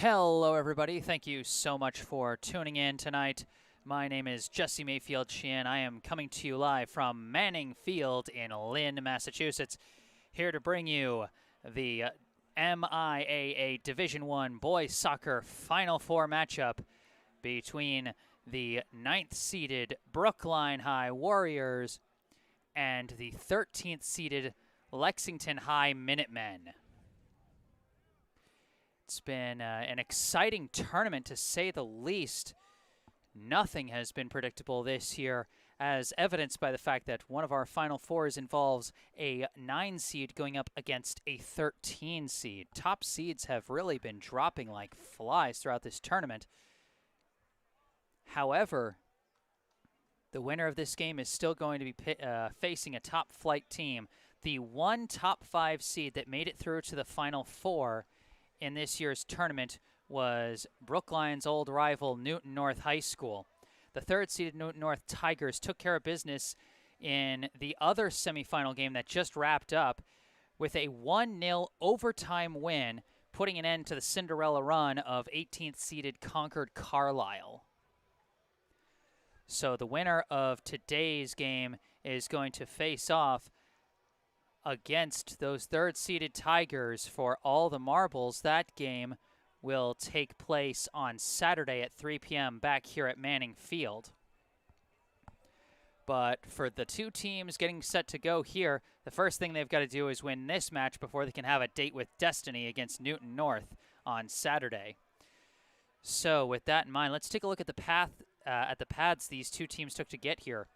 Hello, everybody. Thank you so much for tuning in tonight. My name is Jesse Mayfield-Sheehan. I am coming to you live from Manning Field in Lynn, Massachusetts, here to bring you the MIAA Division I Boys Soccer Final Four matchup between the 9th-seeded Brookline High Warriors and the 13th-seeded Lexington High Minutemen. It's been an exciting tournament, to say the least. Nothing has been predictable this year, as evidenced by the fact that one of our Final Fours involves a 9 seed going up against a 13 seed. Top seeds have really been dropping like flies throughout this tournament. However, the winner of this game is still going to be facing a top-flight team. The one top 5 seed that made it through to the Final Four in this year's tournament was Brookline's old rival, Newton North High School. The 3rd-seeded Newton North Tigers took care of business in the other semifinal game that just wrapped up with a 1-0 overtime win, putting an end to the Cinderella run of 18th-seeded Concord Carlisle. So the winner of today's game is going to face off against those 3rd-seeded Tigers for all the marbles. That game will take place on Saturday at 3 p.m. back here at Manning Field. But for the two teams getting set to go here, the first thing they've got to do is win this match before they can have a date with destiny against Newton North on Saturday. So with that in mind, let's take a look at the paths these two teams took to get here.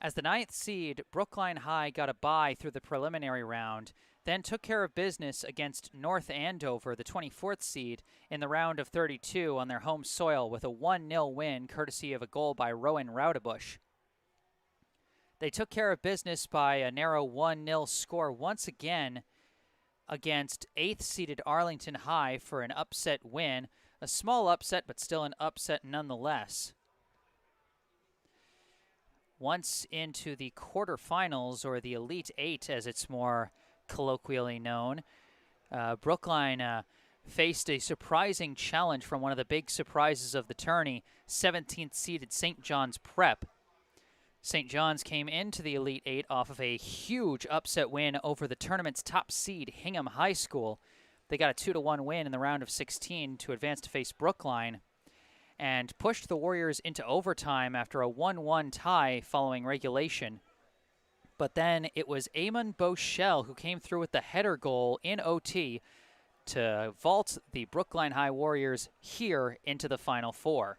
As the 9th seed, Brookline High got a bye through the preliminary round, then took care of business against North Andover, the 24th seed, in the round of 32 on their home soil with a 1-0 win courtesy of a goal by Rowan Raudebush. They took care of business by a narrow 1-0 score once again against 8th-seeded Arlington High for an upset win. A small upset, but still an upset nonetheless. Once into the quarterfinals, or the Elite Eight as it's more colloquially known, Brookline faced a surprising challenge from one of the big surprises of the tourney, 17th-seeded St. John's Prep. St. John's came into the Elite Eight off of a huge upset win over the tournament's top seed, Hingham High School. They got a 2-1 win in the round of 16 to advance to face Brookline, and pushed the Warriors into overtime after a 1-1 tie following regulation. But then it was Eamon Boschel who came through with the header goal in OT to vault the Brookline High Warriors here into the Final Four.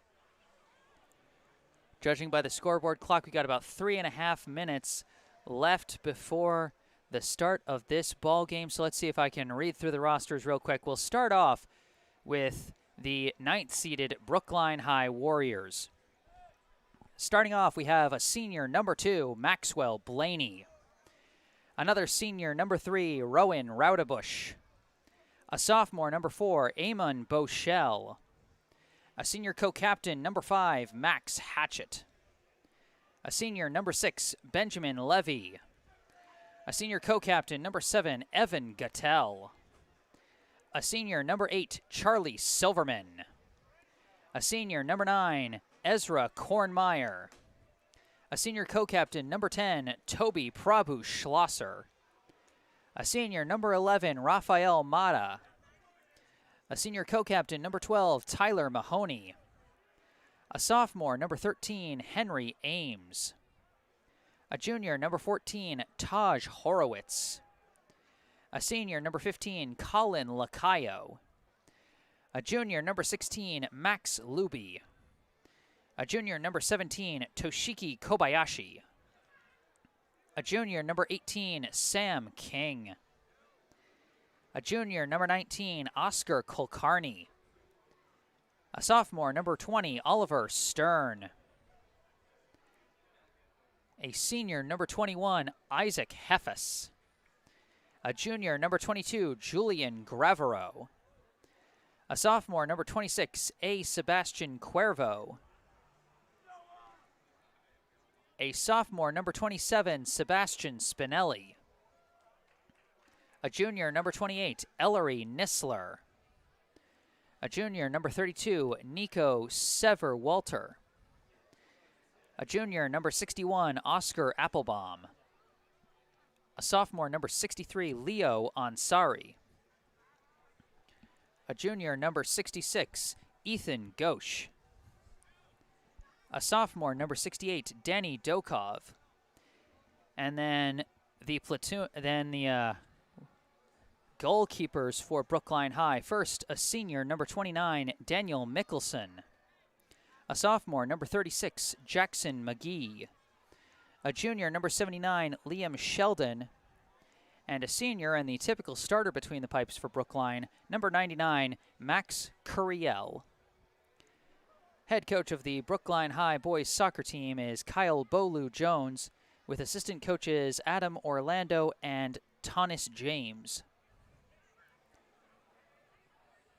Judging by the scoreboard clock, we got about 3.5 minutes left before the start of this ball game. So let's see if I can read through the rosters real quick. We'll start off with the 9th-seeded Brookline High Warriors. Starting off, we have a senior, number 2, Maxwell Blaney. Another senior, number 3, Rowan Raudebush. A sophomore, number 4, Eamon Boschel. A senior co-captain, number 5, Max Hatchett. A senior, number 6, Benjamin Levy. A senior co-captain, number 7, Evan Gattel. A senior, number 8, Charlie Silverman. A senior, number 9, Ezra Kornmeyer. A senior co-captain, number 10, Toby Prabhu Schlosser. A senior, number 11, Rafael Mata. A senior co-captain, number 12, Tyler Mahoney. A sophomore, number 13, Henry Ames. A junior, number 14, Taj Horowitz. A senior, number 15, Colin Lacayo. A junior, number 16, Max Luby. A junior, number 17, Toshiki Kobayashi. A junior, number 18, Sam King. A junior, number 19, Oscar Kulkarni. A sophomore, number 20, Oliver Stern. A senior, number 21, Isaac Heffes. A junior, number 22, Julian Gravero. A sophomore, number 26, A. Sebastian Cuervo. A sophomore, number 27, Sebastian Spinelli. A junior, number 28, Ellery Nissler. A junior, number 32, Nico Sever-Walter. A junior, number 61, Oscar Applebaum. A sophomore, number 63, Leo Ansari. A junior, number 66, Ethan Ghosh. A sophomore, number 68, Danny Dokov. And then the goalkeepers for Brookline High. First, a senior, number 29, Daniel Mickelson. A sophomore, number 36, Jackson McGee. A junior, number 79, Liam Sheldon. And a senior, and the typical starter between the pipes for Brookline, number 99, Max Curiel. Head coach of the Brookline High boys soccer team is Kyle Bolu-Jones, with assistant coaches Adam Orlando and Tonis James.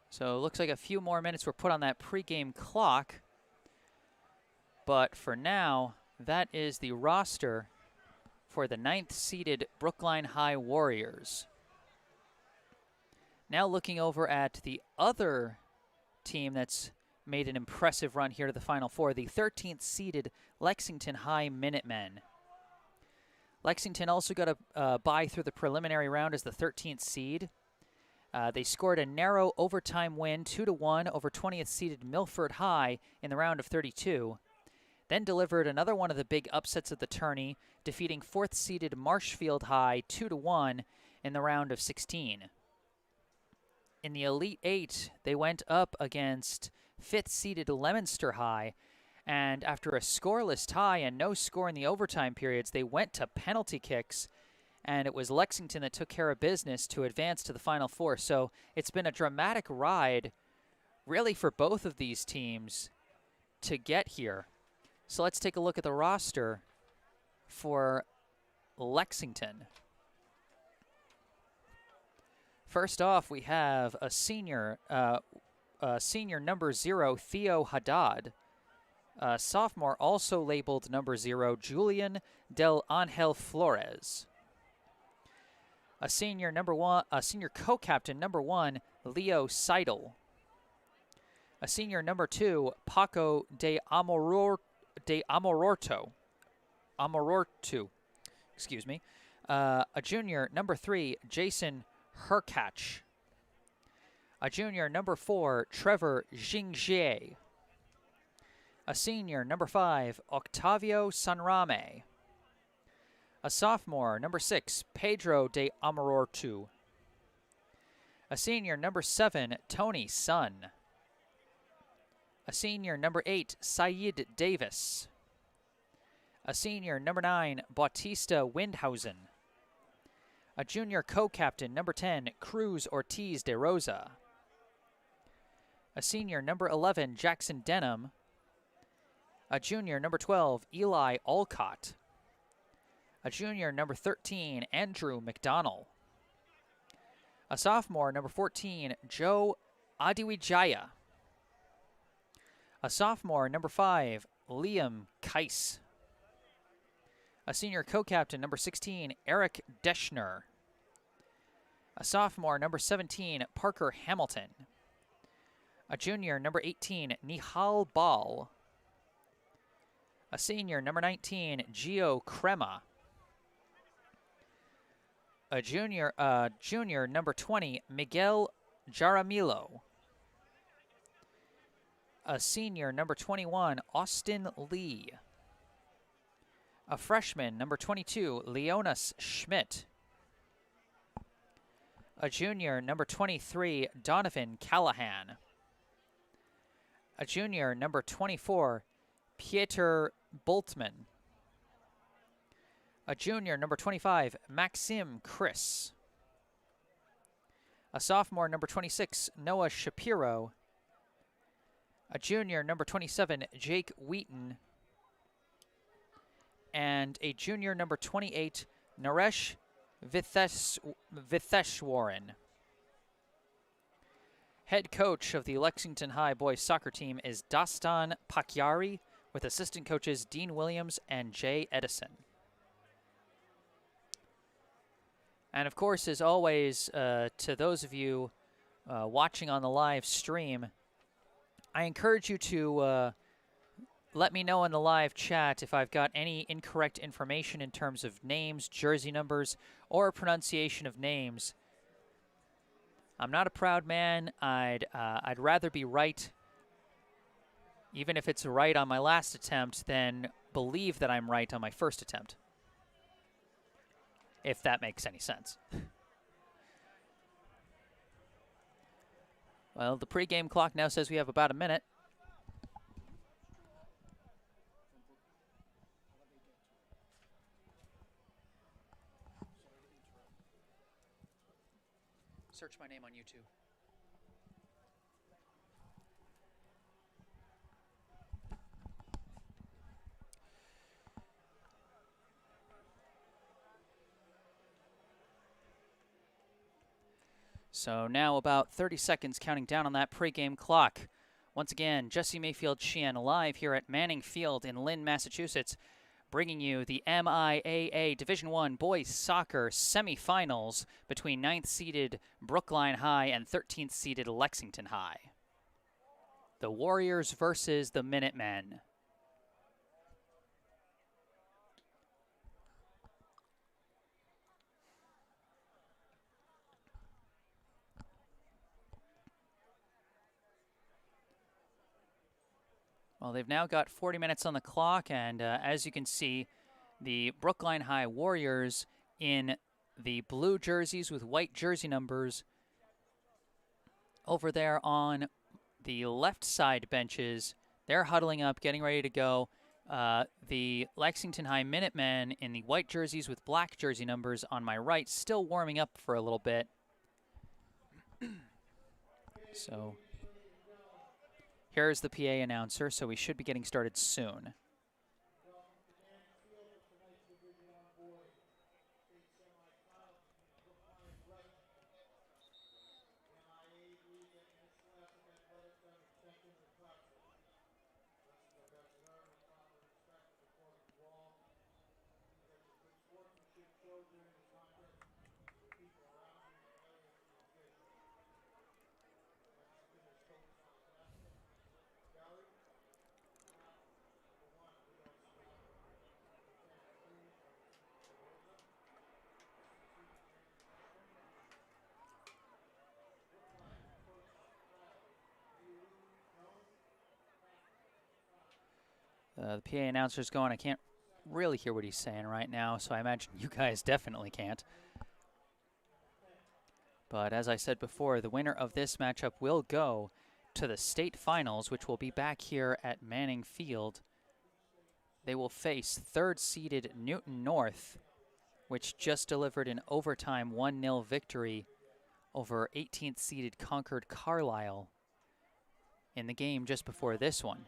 So it looks like a few more minutes were put on that pregame clock. But for now, that is the roster for the 9th-seeded Brookline High Warriors. Now looking over at the other team that's made an impressive run here to the Final Four, the 13th-seeded Lexington High Minutemen. Lexington also got a bye through the preliminary round as the 13th seed. They scored a narrow overtime win, 2-1, over 20th-seeded Milford High in the round of 32. Then delivered another one of the big upsets of the tourney, defeating 4th-seeded Marshfield High 2-1 in the round of 16. In the Elite Eight, they went up against 5th-seeded Leominster High, and after a scoreless tie and no score in the overtime periods, they went to penalty kicks, and it was Lexington that took care of business to advance to the Final Four. So it's been a dramatic ride, really, for both of these teams to get here. So let's take a look at the roster for Lexington. First off, we have a senior number 0, Theo Haddad. Sophomore, also labeled number 0, Julian Del Angel Flores. A senior co-captain number 1, Leo Seidel. A senior number 2, Paco de Amororto, excuse me. A junior number 3, Jason Herkach. A junior number 4, Trevor Jingjie. A senior number 5, Octavio Sanrame. A sophomore number 6, Pedro de Amorortu. A senior number 7, Tony Sun. A senior number 8, Saeed Davis. A senior number 9, Bautista Windhausen. A junior co-captain number 10, Cruz Ortiz de Rosa. A senior number 11, Jackson Denham. A junior number 12, Eli Olcott. A junior number 13, Andrew McDonnell. A sophomore number 14, Joe Adiwijaya. A sophomore number 5, Liam Keiss. A senior co-captain number 16, Eric Deschner. A sophomore number 17, Parker Hamilton. A junior number 18, Nihal Ball. A senior number 19, Gio Crema. A junior number 20, Miguel Jaramillo. A senior number 21, Austin Lee. A freshman number 22, Leonas Schmidt. A junior number 23, Donovan Callahan. A junior number 24, Pieter Boltman. A junior number 25, Maxim Chris. A sophomore number 26, Noah Shapiro. A junior number 27, Jake Wheaton. And a junior number 28, Naresh Vitheshwaran. Head coach of the Lexington High boys soccer team is Dastan Pakyari, with assistant coaches Dean Williams and Jay Edison. And of course, as always, to those of you watching on the live stream, I encourage you to let me know in the live chat if I've got any incorrect information in terms of names, jersey numbers, or pronunciation of names. I'm not a proud man. I'd rather be right, even if it's right on my last attempt, than believe that I'm right on my first attempt, if that makes any sense. Well, the pregame clock now says we have about a minute. Search my name on YouTube. So now about 30 seconds counting down on that pregame clock. Once again, Jesse Mayfield-Sheehan live here at Manning Field in Lynn, Massachusetts, bringing you the MIAA Division I Boys Soccer Semifinals between 9th-seeded Brookline High and 13th-seeded Lexington High. The Warriors versus the Minutemen. Well, they've now got 40 minutes on the clock, and as you can see, the Brookline High Warriors in the blue jerseys with white jersey numbers over there on the left side benches. They're huddling up, getting ready to go. The Lexington High Minutemen in the white jerseys with black jersey numbers on my right, still warming up for a little bit. So here's the PA announcer, so we should be getting started soon. The PA announcer's going. I can't really hear what he's saying right now, so I imagine you guys definitely can't. But as I said before, the winner of this matchup will go to the state finals, which will be back here at Manning Field. They will face third-seeded Newton North, which just delivered an overtime 1-0 victory over 18th-seeded Concord Carlisle in the game just before this one.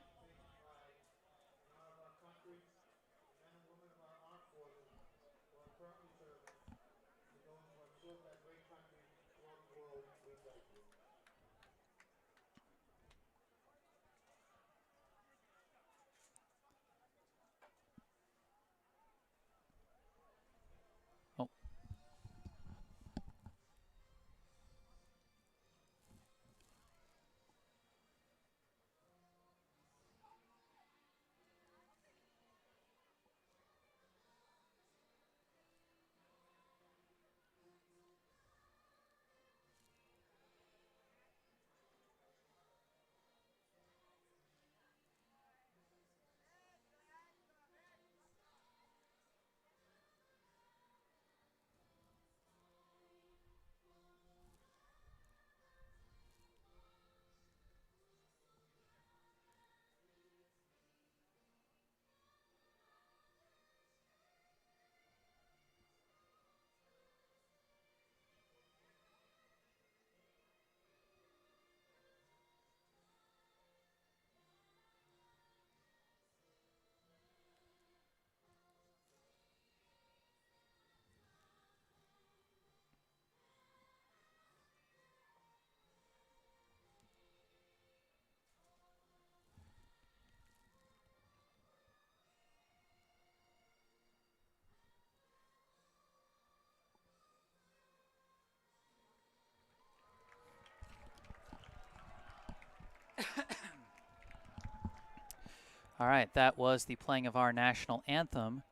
All right, that was the playing of our national anthem,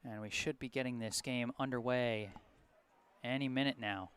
and we should be getting this game underway any minute now.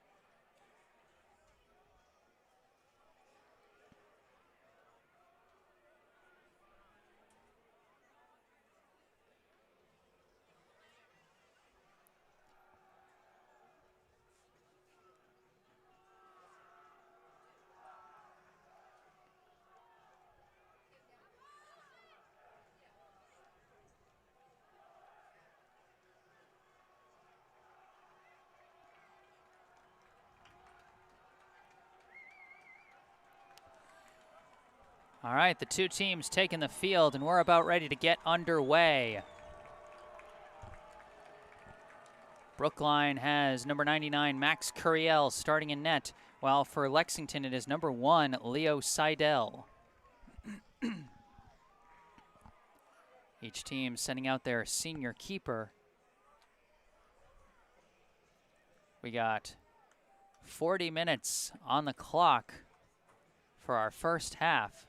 All right, the two teams taking the field, and we're about ready to get underway. Brookline has number 99, Max Curiel, starting in net, while for Lexington it is number 1, Leo Seidel. Each team sending out their senior keeper. We got 40 minutes on the clock for our first half.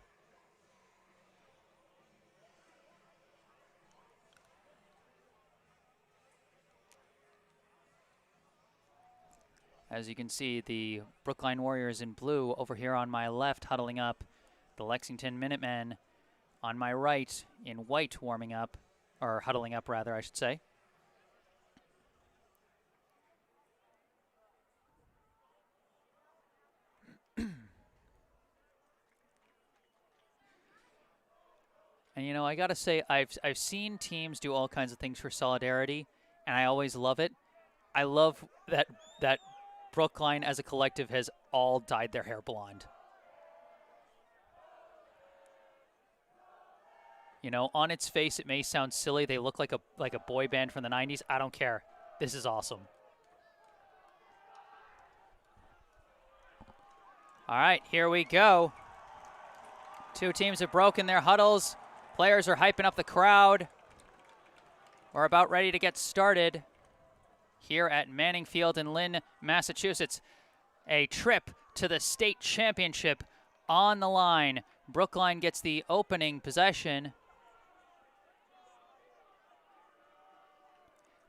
As you can see, the Brookline Warriors in blue over here on my left huddling up. The Lexington Minutemen on my right in white warming up, or huddling up rather, I should say. And you know, I gotta say, I've seen teams do all kinds of things for solidarity, and I always love it. I love that Brookline as a collective has all dyed their hair blonde. You know, on its face, it may sound silly. They look like a boy band from the 90s. I don't care. This is awesome. All right, here we go. Two teams have broken their huddles. Players are hyping up the crowd. We're about ready to get started here at Manning Field in Lynn, Massachusetts. A trip to the state championship on the line. Brookline gets the opening possession.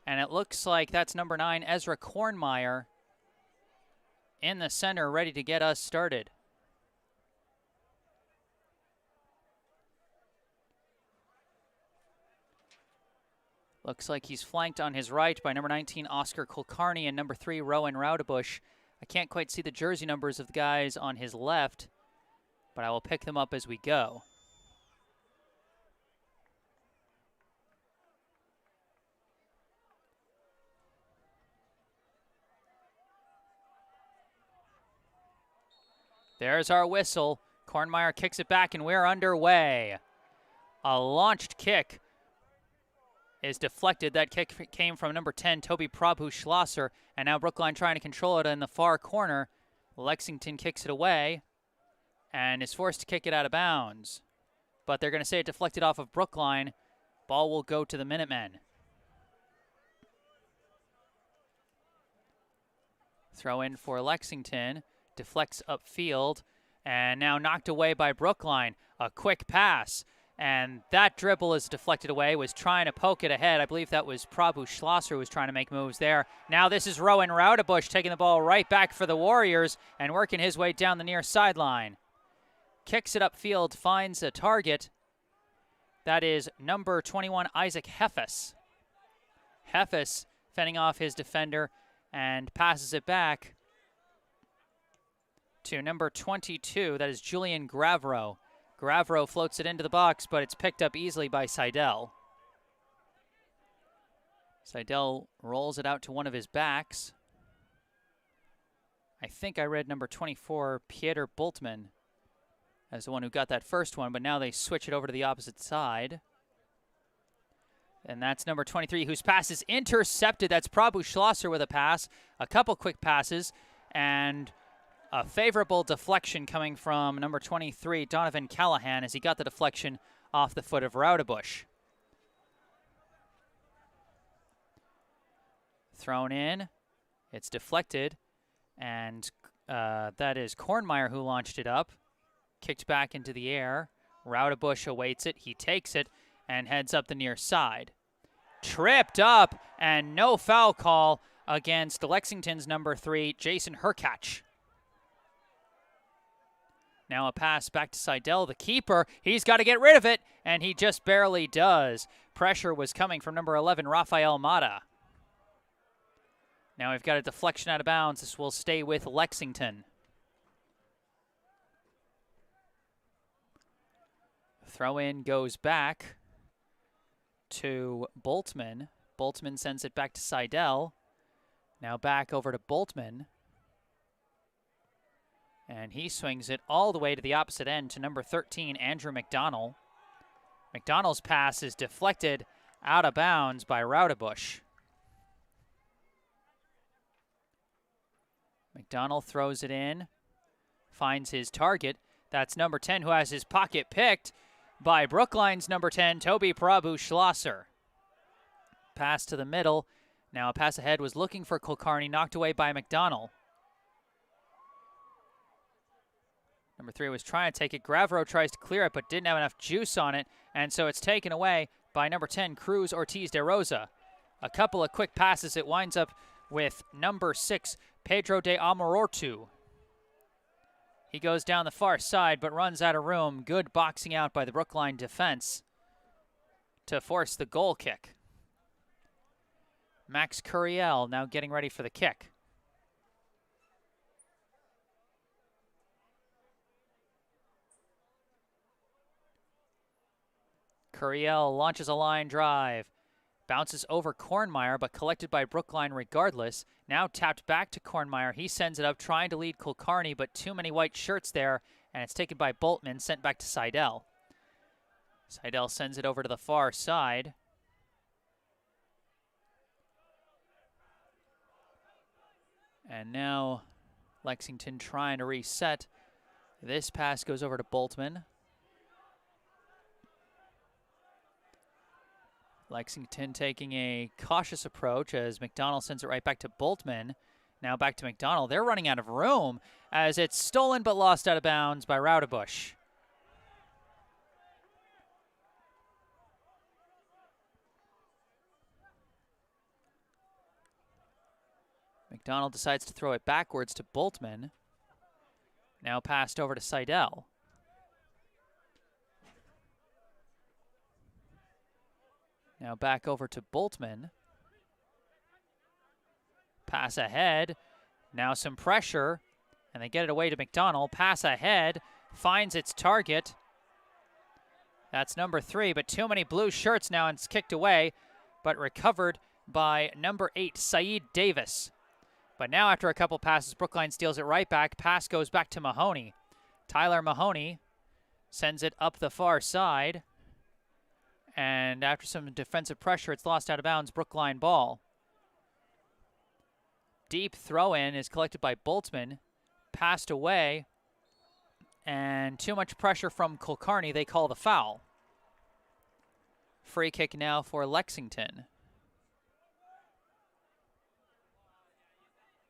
And it looks like that's number 9, Ezra Kornmeyer, in the center, ready to get us started. Looks like he's flanked on his right by number 19, Oscar Kulkarni, and number 3, Rowan Raudebush. I can't quite see the jersey numbers of the guys on his left, but I will pick them up as we go. There's our whistle. Kornmeyer kicks it back, and we're underway. A launched kick is deflected. That kick came from number 10, Toby Prabhu Schlosser, and now Brookline trying to control it in the far corner. Lexington kicks it away and is forced to kick it out of bounds. But they're going to say it deflected off of Brookline. Ball will go to the Minutemen. Throw in for Lexington. Deflects upfield, and now knocked away by Brookline. A quick pass, and that dribble is deflected away. Was trying to poke it ahead. I believe that was Prabhu Schlosser who was trying to make moves there. Now this is Rowan Raudebush taking the ball right back for the Warriors and working his way down the near sideline. Kicks it upfield, finds a target. That is number 21, Isaac Heffes. Heffes fending off his defender and passes it back to number 22, that is Julian Gravro. Gravro floats it into the box, but it's picked up easily by Seidel. Seidel rolls it out to one of his backs. I think I read number 24, Pieter Bultman, as the one who got that first one, but now they switch it over to the opposite side. And that's number 23, whose pass is intercepted. That's Prabhu Schlosser with a pass. A couple quick passes, and a favorable deflection coming from number 23, Donovan Callahan, as he got the deflection off the foot of Raudebush. Thrown in. It's deflected, and that is Kornmeyer who launched it up. Kicked back into the air. Raudebush awaits it. He takes it, and heads up the near side. Tripped up, and no foul call against Lexington's number 3, Jason Herkach. Now a pass back to Seidel, the keeper. He's got to get rid of it, and he just barely does. Pressure was coming from number 11, Rafael Mata. Now we've got a deflection out of bounds. This will stay with Lexington. Throw in goes back to Boltman. Boltman sends it back to Seidel. Now back over to Boltman. And he swings it all the way to the opposite end to number 13, Andrew McDonald. McDonald's pass is deflected out of bounds by Raudebusch. McDonald throws it in, finds his target. That's number 10, who has his pocket picked by Brookline's number 10, Toby Parabu-Schlosser. Pass to the middle. Now a pass ahead was looking for Kulkarni, knocked away by McDonald. Number 3 was trying to take it. Gravero tries to clear it, but didn't have enough juice on it, and so it's taken away by number 10, Cruz Ortiz de Rosa. A couple of quick passes. It winds up with number 6, Pedro de Amorortu. He goes down the far side, but runs out of room. Good boxing out by the Brookline defense to force the goal kick. Max Curiel now getting ready for the kick. Curiel launches a line drive. Bounces over Kornmeyer, but collected by Brookline regardless. Now tapped back to Kornmeyer. He sends it up, trying to lead Kulkarni, but too many white shirts there, and it's taken by Boltman, sent back to Seidel. Seidel sends it over to the far side. And now Lexington trying to reset. This pass goes over to Boltman. Lexington taking a cautious approach as McDonald sends it right back to Boltman. Now back to McDonald. They're running out of room as it's stolen but lost out of bounds by Raudebusch. McDonald decides to throw it backwards to Boltman. Now passed over to Seidel. Now back over to Boltman. Pass ahead. Now some pressure. And they get it away to McDonald. Pass ahead. Finds its target. That's number 3, but too many blue shirts now, and it's kicked away. But recovered by number 8, Saeed Davis. But now after a couple passes, Brookline steals it right back. Pass goes back to Mahoney. Tyler Mahoney sends it up the far side. And after some defensive pressure, it's lost out of bounds. Brookline ball. Deep throw-in is collected by Boltman. Passed away. And too much pressure from Kulkarni. They call the foul. Free kick now for Lexington.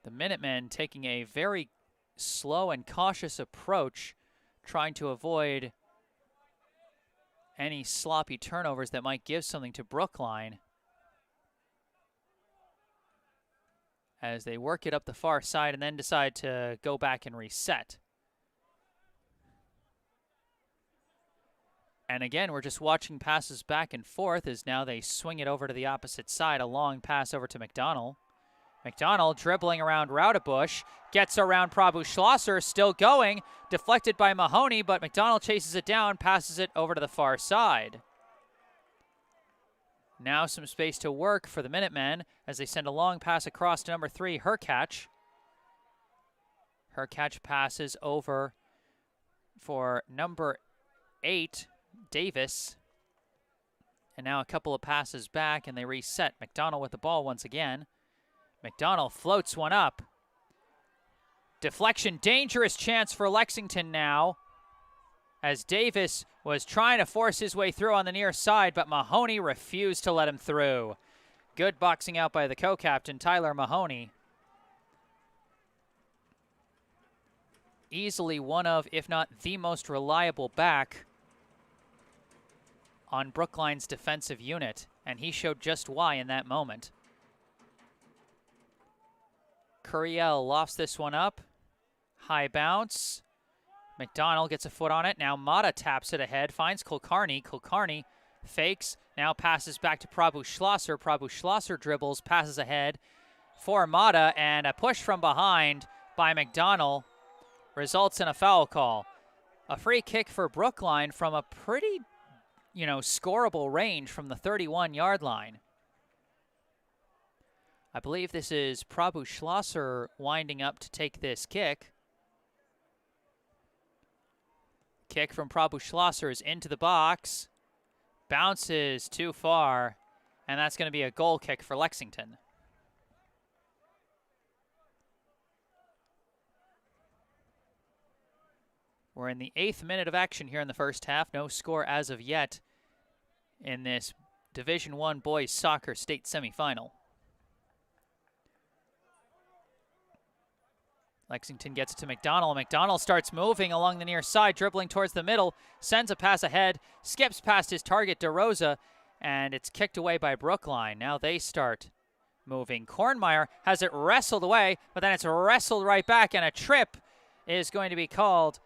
The Minutemen taking a very slow and cautious approach, trying to avoid any sloppy turnovers that might give something to Brookline as they work it up the far side and then decide to go back and reset. And again, we're just watching passes back and forth as now they swing it over to the opposite side. A long pass over to McDonald. McDonald dribbling around Raudebusch, gets around Parabu-Schlosser, still going, deflected by Mahoney, but McDonald chases it down, passes it over to the far side. Now some space to work for the Minutemen as they send a long pass across to number 3, Herkach. Herkach passes over for number 8, Davis. And now a couple of passes back and they reset. McDonald with the ball once again. McDonald floats one up. Deflection, dangerous chance for Lexington now, as Davis was trying to force his way through on the near side, but Mahoney refused to let him through. Good boxing out by the co-captain, Tyler Mahoney. Easily one of, if not the most reliable back on Brookline's defensive unit, and he showed just why in that moment. Curiel lofts this one up. High bounce. McDonald gets a foot on it. Now Mata taps it ahead, finds Kulkarni. Kulkarni fakes, now passes back to Prabhu Schlosser. Prabhu Schlosser dribbles, passes ahead for Mata, and a push from behind by McDonald results in a foul call. A free kick for Brookline from a pretty, scoreable range from the 31-yard line. I believe this is Prabhu Schlosser winding up to take this kick. Kick from Prabhu Schlosser is into the box. Bounces too far, and that's going to be a goal kick for Lexington. We're in the 8th minute of action here in the first half. No score as of yet in this Division I boys soccer state semifinal. Lexington gets it to McDonald. McDonald starts moving along the near side, dribbling towards the middle, sends a pass ahead, skips past his target, DeRosa, and it's kicked away by Brookline. Now they start moving. Kornmeyer has it wrestled away, but then it's wrestled right back, and a trip is going to be called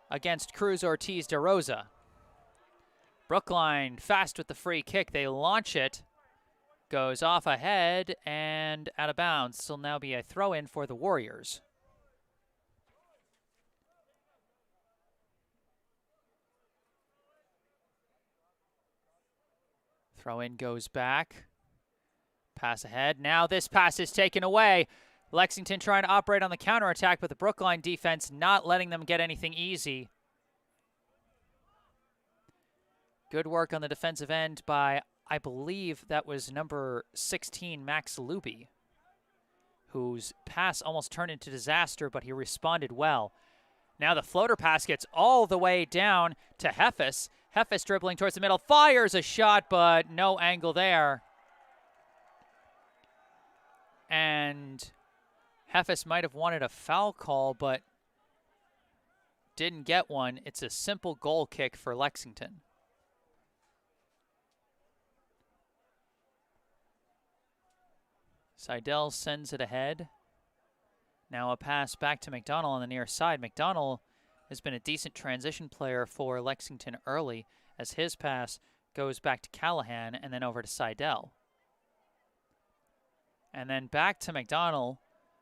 against Cruz Ortiz DeRosa. Brookline fast with the free kick. They launch it. Goes off ahead and out of bounds. This will now be a throw-in for the Warriors. Throw-in goes back. Pass ahead. Now this pass is taken away. Lexington trying to operate on the counterattack, but the Brookline defense not letting them get anything easy. Good work on the defensive end by, I believe that was number 16, Max Luby, whose pass almost turned into disaster, but he responded well. Now the floater pass gets all the way down to Heffes. Heffes dribbling towards the middle, fires a shot, but no angle there. And Heffes might have wanted a foul call, but didn't get one. It's a simple goal kick for Lexington. Seidel sends it ahead. Now a pass back to McDonald on the near side. McDonald has been a decent transition player for Lexington early, as his pass goes back to Callahan and then over to Seidel. And then back to McDonald.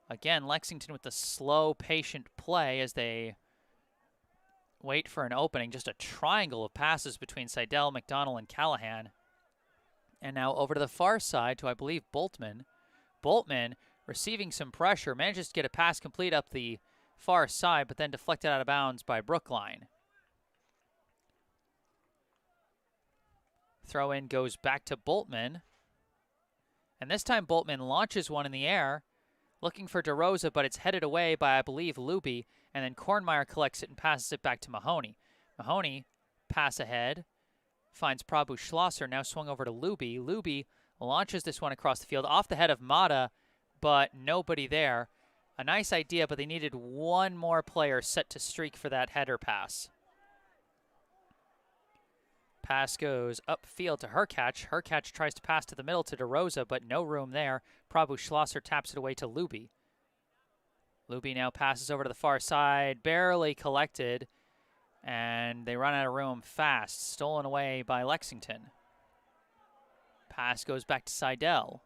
Again, Lexington with the slow, patient play as they wait for an opening. Just a triangle of passes between Seidel, McDonald, and Callahan. And now over to the far side to, I believe, Boltman. Boltman, receiving some pressure, manages to get a pass complete up the far side, but then deflected out of bounds by Brookline. Throw-in goes back to Boltman. And this time Boltman launches one in the air, looking for DeRosa, but it's headed away by, I believe, Luby, and then Kornmeyer collects it and passes it back to Mahoney. Mahoney, pass ahead, finds Prabhu Schlosser, now swung over to Luby. Luby launches this one across the field, off the head of Mata, but nobody there. A nice idea, but they needed one more player set to streak for that header pass. Pass goes upfield to Hercatch. Hercatch tries to pass to the middle to DeRosa, but no room there. Prabhu Schlosser taps it away to Luby. Luby now passes over to the far side, barely collected, and they run out of room fast. Stolen away by Lexington. Pass goes back to Seidel.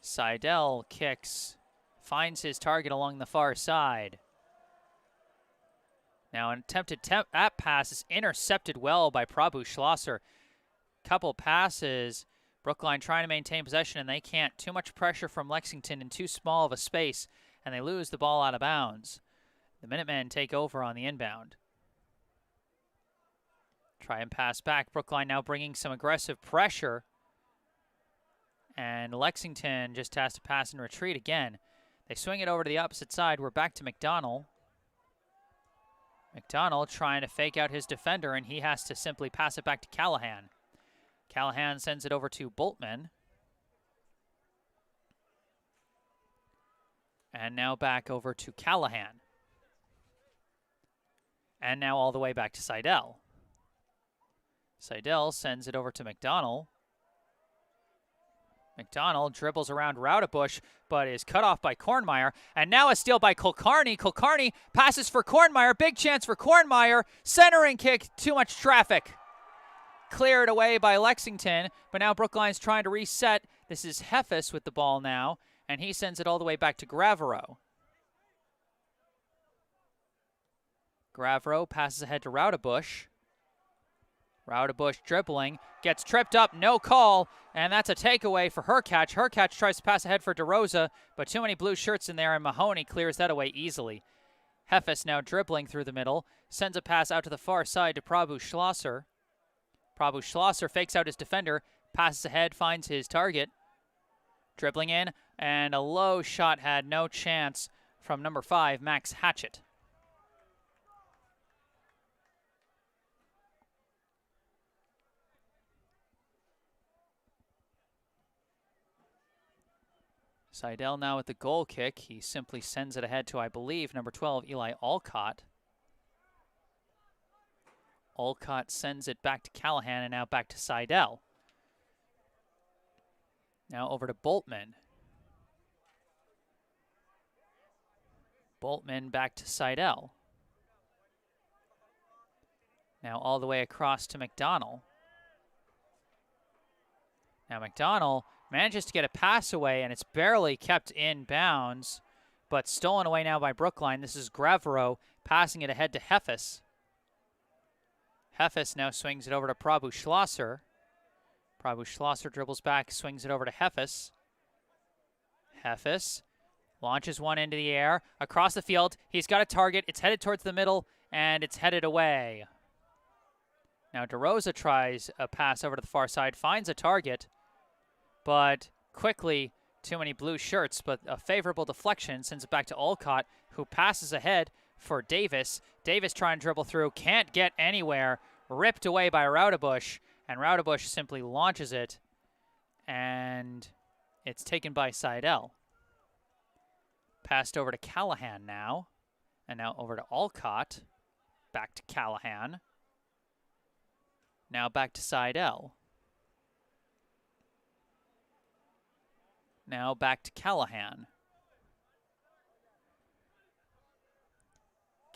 Seidel kicks, finds his target along the far side. Now an attempted that pass is intercepted well by Prabhu Schlosser. Couple passes, Brookline trying to maintain possession, and they can't. Too much pressure from Lexington in too small of a space, and they lose the ball out of bounds. The Minutemen take over on the inbound. Try and pass back. Brookline now bringing some aggressive pressure. And Lexington just has to pass and retreat again. They swing it over to the opposite side. We're back to McDonald. McDonald trying to fake out his defender, and he has to simply pass it back to Callahan. Callahan sends it over to Boltman. And now back over to Callahan. And now all the way back to Seidel. Seidel sends it over to McDonald. McDonald dribbles around Raudebush, but is cut off by Kornmeyer. And now a steal by Kulkarni. Kulkarni passes for Kornmeyer. Big chance for Kornmeyer. Centering kick, too much traffic. Cleared away by Lexington, but now Brookline's trying to reset. This is Heffes with the ball now, and he sends it all the way back to Gravero. Gravero passes ahead to Raudebush. Raudebush dribbling, gets tripped up, no call, and that's a takeaway for Hercatch. Hercatch tries to pass ahead for DeRosa, but too many blue shirts in there, and Mahoney clears that away easily. Heffes now dribbling through the middle, sends a pass out to the far side to Prabhu Schlosser. Prabhu Schlosser fakes out his defender, passes ahead, finds his target. Dribbling in, and a low shot had no chance from number 5, Max Hatchett. Seidel now with the goal kick. He simply sends it ahead to, I believe, number 12, Eli Alcott. Alcott sends it back to Callahan, and now back to Seidel. Now over to Boltman. Boltman back to Seidel. Now all the way across to McDonald. Now McDonald manages to get a pass away, and it's barely kept in bounds, but stolen away now by Brookline. This is Gravero passing it ahead to Heffes. Heffes now swings it over to Prabhu Schlosser. Prabhu Schlosser dribbles back, swings it over to Heffes. Heffes launches one into the air, across the field. He's got a target. It's headed towards the middle, and it's headed away. Now DeRosa tries a pass over to the far side, finds a target, but quickly, too many blue shirts, but a favorable deflection sends it back to Alcott, who passes ahead for Davis. Davis trying to dribble through, can't get anywhere, ripped away by Raudebush, and Raudebush simply launches it, and it's taken by Seidel. Passed over to Callahan now, and now over to Alcott, back to Callahan. Now back to Seidel. Now back to Callahan.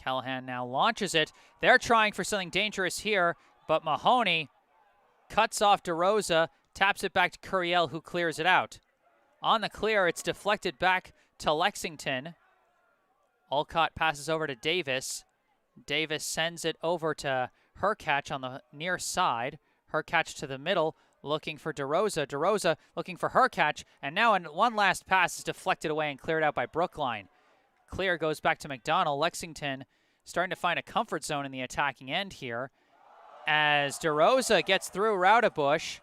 Callahan now launches it. They're trying for something dangerous here, but Mahoney cuts off DeRosa, taps it back to Curiel, who clears it out. On the clear, it's deflected back to Lexington. Alcott passes over to Davis. Davis sends it over to Hercatch on the near side. Hercatch to the middle, looking for DeRosa. DeRosa looking for Hercatch, and now one last pass is deflected away and cleared out by Brookline. Clear goes back to McDonald. Lexington starting to find a comfort zone in the attacking end here as DeRosa gets through Raudebush.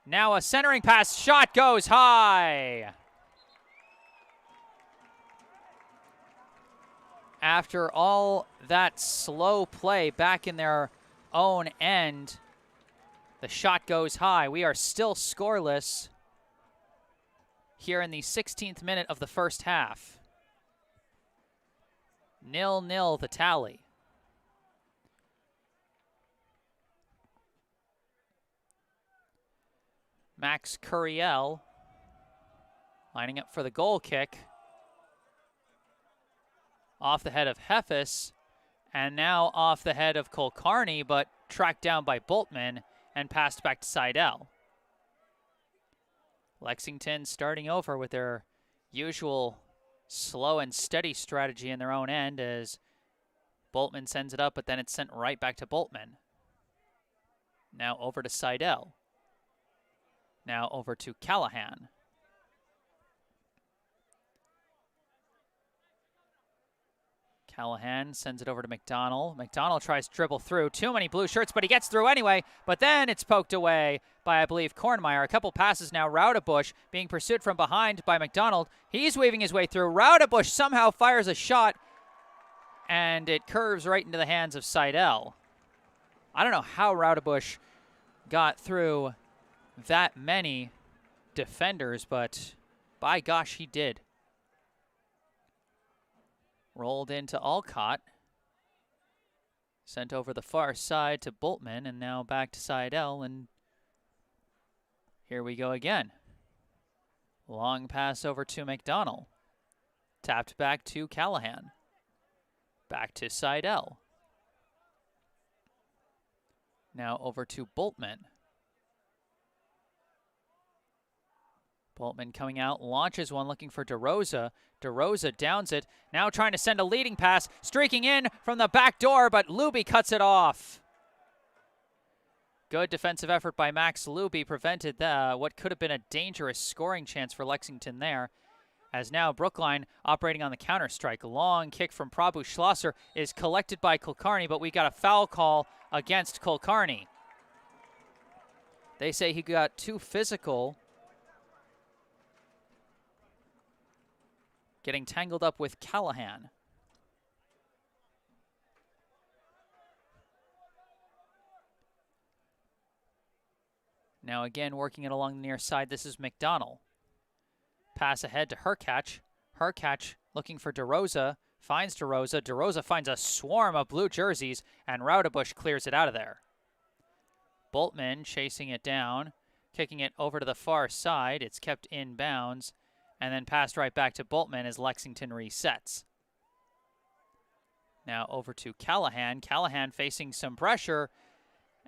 Now a centering pass, shot goes high. After all that slow play back in their own end, the shot goes high. We are still scoreless here in the 16th minute of the first half. 0-0 the tally. Max Curiel lining up for the goal kick. Off the head of Heffes, and now off the head of Kulkarni, but tracked down by Boltman and passed back to Seidel. Lexington starting over with their usual slow and steady strategy in their own end as Boltman sends it up, but then it's sent right back to Boltman. Now over to Seidel. Now over to Callahan. Callahan sends it over to McDonald. McDonald tries to dribble through. Too many blue shirts, but he gets through anyway. But then it's poked away by, I believe, Kornmeyer. A couple passes now. Raudebush being pursued from behind by McDonald. He's weaving his way through. Raudebush somehow fires a shot, and it curves right into the hands of Seidel. I don't know how Raudebush got through that many defenders, but by gosh, he did. Rolled into Alcott. Sent over the far side to Boltman, and now back to Seidel, and here we go again. Long pass over to McDonald. Tapped back to Callahan. Back to Seidel. Now over to Boltman. Boltman coming out, launches one, looking for DeRosa. DeRosa downs it, now trying to send a leading pass, streaking in from the back door, but Luby cuts it off. Good defensive effort by Max Luby prevented what could have been a dangerous scoring chance for Lexington there. As now Brookline operating on the counter strike. Long kick from Prabhu Schlosser is collected by Kulkarni, but we got a foul call against Kulkarni. They say he got too physical, getting tangled up with Callahan. Now again working it along the near side, this is McDonald. Pass ahead to Hercatch. Hercatch looking for DeRosa, finds DeRosa. DeRosa finds a swarm of blue jerseys, and Raudebusch clears it out of there. Boltman chasing it down, kicking it over to the far side. It's kept in bounds, and then passed right back to Boltman as Lexington resets. Now over to Callahan. Callahan facing some pressure,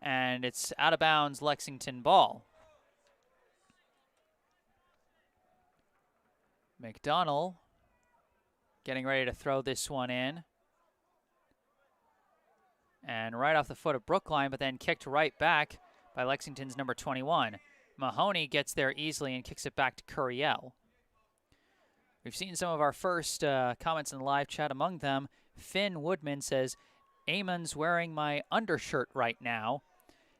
and it's out of bounds, Lexington ball. McDonald getting ready to throw this one in. And right off the foot of Brookline, but then kicked right back by Lexington's number 21. Mahoney gets there easily and kicks it back to Curiel. We've seen some of our first comments in the live chat. Among them, Finn Woodman says, Eamon's wearing my undershirt right now.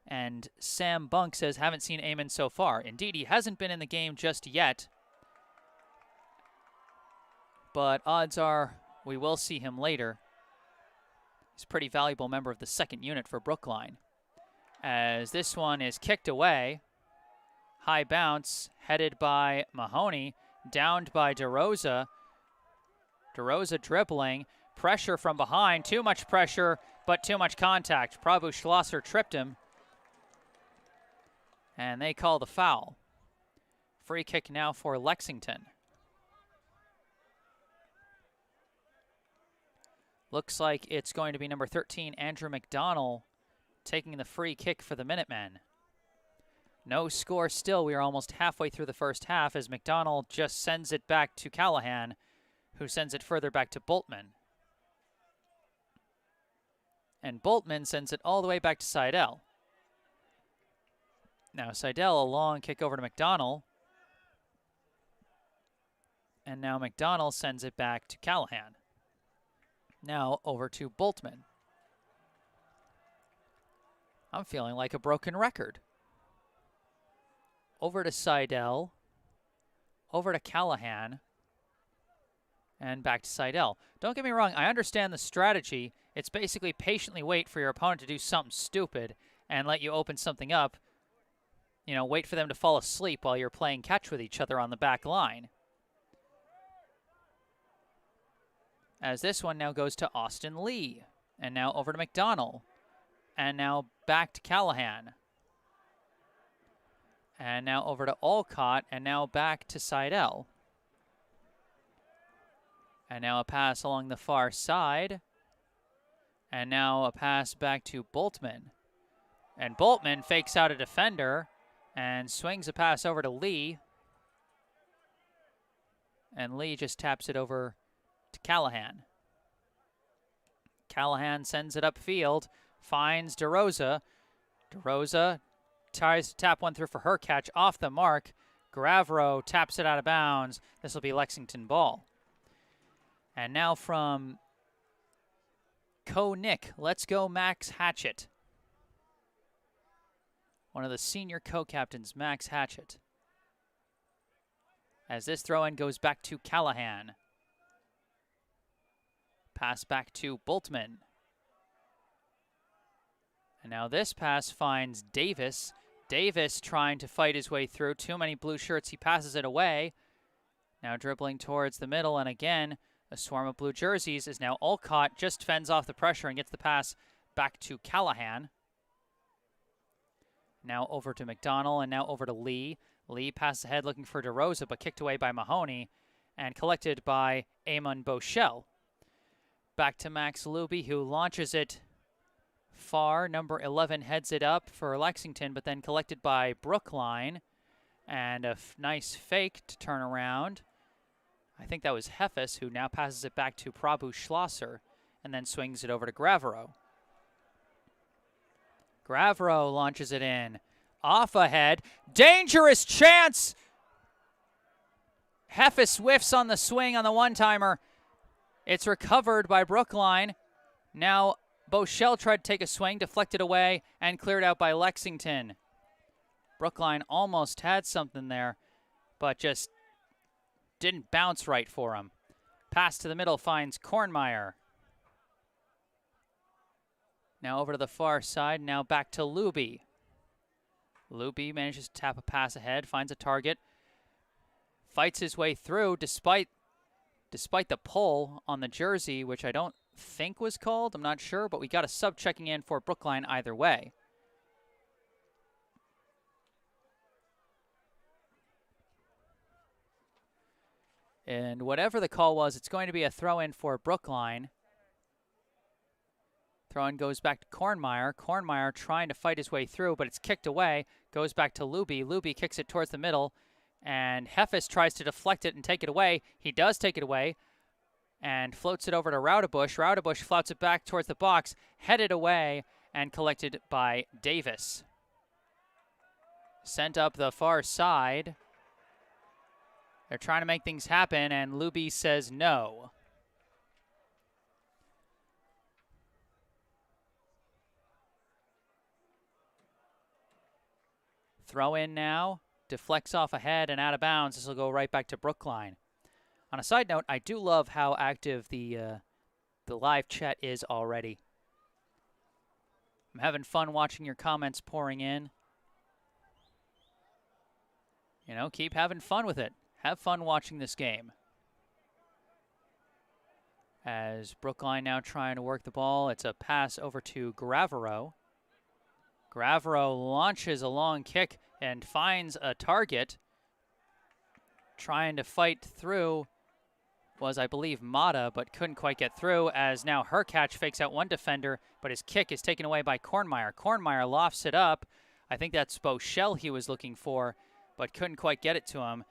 And Sam Bunk says, haven't seen Eamon so far. Indeed, he hasn't been in the game just yet, but odds are we will see him later. He's a pretty valuable member of the second unit for Brookline. As this one is kicked away, high bounce, headed by Mahoney, downed by DeRosa. DeRosa dribbling, pressure from behind, too much pressure, but too much contact. Prabhu Schlosser tripped him, and they call the foul. Free kick now for Lexington. Looks like it's going to be number 13, Andrew McDonald, taking the free kick for the Minutemen. No score still. We are almost halfway through the first half as McDonald just sends it back to Callahan, who sends it further back to Boltman. And Boltman sends it all the way back to Seidel. Now Seidel, a long kick over to McDonald. And now McDonald sends it back to Callahan. Now over to Boltman. I'm feeling like a broken record. Over to Seidel. Over to Callahan. And back to Seidel. Don't get me wrong, I understand the strategy. It's basically patiently wait for your opponent to do something stupid and let you open something up. You know, wait for them to fall asleep while you're playing catch with each other on the back line. As this one now goes to Austin Lee. And now over to McDonald. And now back to Callahan. And now over to Olcott. And now back to Seidel. And now a pass along the far side. And now a pass back to Boltman. And Boltman fakes out a defender and swings a pass over to Lee. And Lee just taps it over to Callahan. Callahan sends it upfield, finds DeRosa. DeRosa tries to tap one through for Hercatch, off the mark. Gravero taps it out of bounds. This will be Lexington ball. And now from Co-Nick, let's go Max Hatchett. One of the senior co-captains, Max Hatchett. As this throw-in goes back to Callahan. Pass back to Boltman. And now this pass finds Davis. Davis trying to fight his way through. Too many blue shirts. He passes it away. Now dribbling towards the middle. And again, a swarm of blue jerseys is now Olcott. Just fends off the pressure and gets the pass back to Callahan. Now over to McDonald, and now over to Lee. Lee passes ahead looking for DeRosa, but kicked away by Mahoney and collected by Eamon Boschel. Back to Max Luby, who launches it far. Number 11 heads it up for Lexington, but then collected by Brookline. And a nice fake to turn around. I think that was Hefes, who now passes it back to Prabhu Schlosser and then swings it over to Gravero. Gravero launches it in. Off ahead. Dangerous chance! Hefes whiffs on the swing on the one-timer. It's recovered by Brookline. Now Boschel tried to take a swing, deflected away, and cleared out by Lexington. Brookline almost had something there, but just didn't bounce right for him. Pass to the middle finds Kornmeyer. Now over to the far side, now back to Luby. Luby manages to tap a pass ahead, finds a target, fights his way through despite the pull on the jersey, which I don't think was called. I'm not sure, but we got a sub checking in for Brookline either way. And whatever the call was, it's going to be a throw-in for Brookline. Throw-in goes back to Kornmeyer. Kornmeyer trying to fight his way through, but it's kicked away. Goes back to Luby. Luby kicks it towards the middle, and Hefes tries to deflect it and take it away. He does take it away and floats it over to Raudebusch. Raudebusch flouts it back towards the box, headed away, and collected by Davis. Sent up the far side. They're trying to make things happen, and Luby says no. Throw in now, deflects off ahead and out of bounds. This will go right back to Brookline. On a side note, I do love how active the live chat is already. I'm having fun watching your comments pouring in. You know, keep having fun with it. Have fun watching this game. As Brookline now trying to work the ball, it's a pass over to Gravero. Gravero launches a long kick and finds a target. Trying to fight through was, I believe, Mata, but couldn't quite get through, as now Hercatch fakes out one defender, but his kick is taken away by Kornmeyer. Kornmeyer lofts it up. I think that's Boschel he was looking for, but couldn't quite get it to him,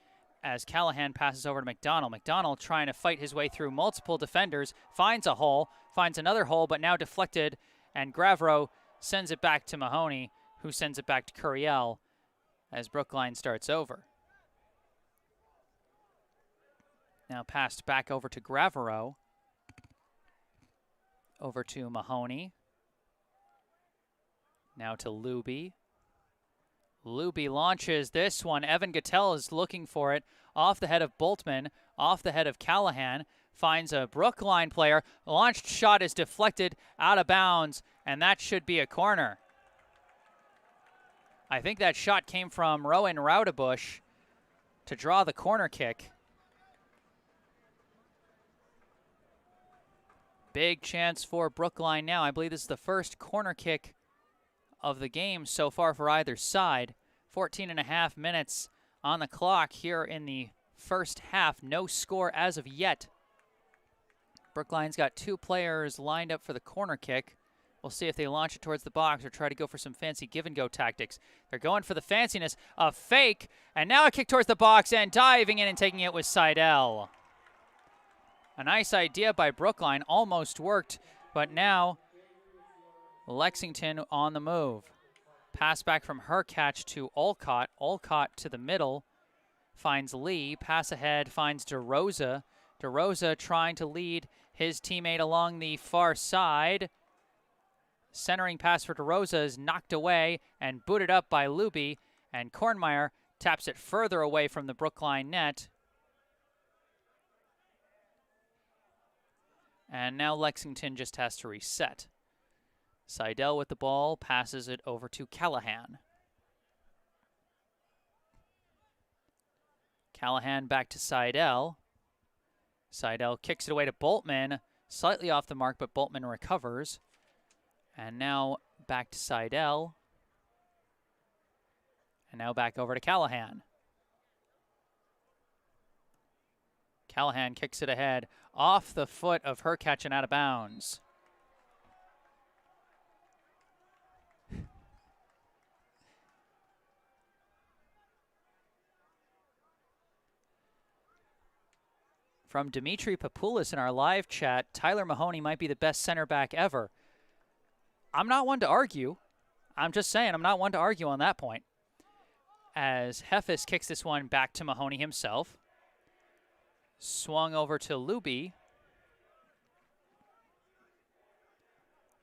as Callahan passes over to McDonald. McDonald trying to fight his way through multiple defenders, finds a hole, finds another hole, but now deflected, and Gravero sends it back to Mahoney, who sends it back to Curiel as Brookline starts over. Now passed back over to Gravero. Over to Mahoney. Now to Luby. Luby launches this one. Evan Gattel is looking for it. Off the head of Boltman. Off the head of Callahan. Finds a Brookline player. Launched shot is deflected out of bounds, and that should be a corner. I think that shot came from Rowan Raudebusch to draw the corner kick. Big chance for Brookline now. I believe this is the first corner kick of the game so far for either side. 14.5 minutes on the clock here in the first half. No score as of yet. Brookline's got two players lined up for the corner kick. We'll see if they launch it towards the box or try to go for some fancy give-and-go tactics. They're going for the fanciness. A fake, and now a kick towards the box, and diving in and taking it was Seidel. A nice idea by Brookline. Almost worked, but now Lexington on the move. Pass back from Hercatch to Olcott. Olcott to the middle. Finds Lee. Pass ahead. Finds DeRosa. DeRosa trying to lead his teammate along the far side. Centering pass for DeRosa is knocked away and booted up by Luby. And Kornmeyer taps it further away from the Brookline net. And now Lexington just has to reset. Seidel with the ball, passes it over to Callahan. Callahan back to Seidel. Seidel kicks it away to Boltman, slightly off the mark, but Boltman recovers. And now back to Seidel. And now back over to Callahan. Callahan kicks it ahead off the foot of Hurkacz and out of bounds. From Dimitri Papoulis in our live chat, Tyler Mahoney might be the best center back ever. I'm not one to argue. I'm just saying I'm not one to argue on that point. As Hefes kicks this one back to Mahoney himself. Swung over to Luby.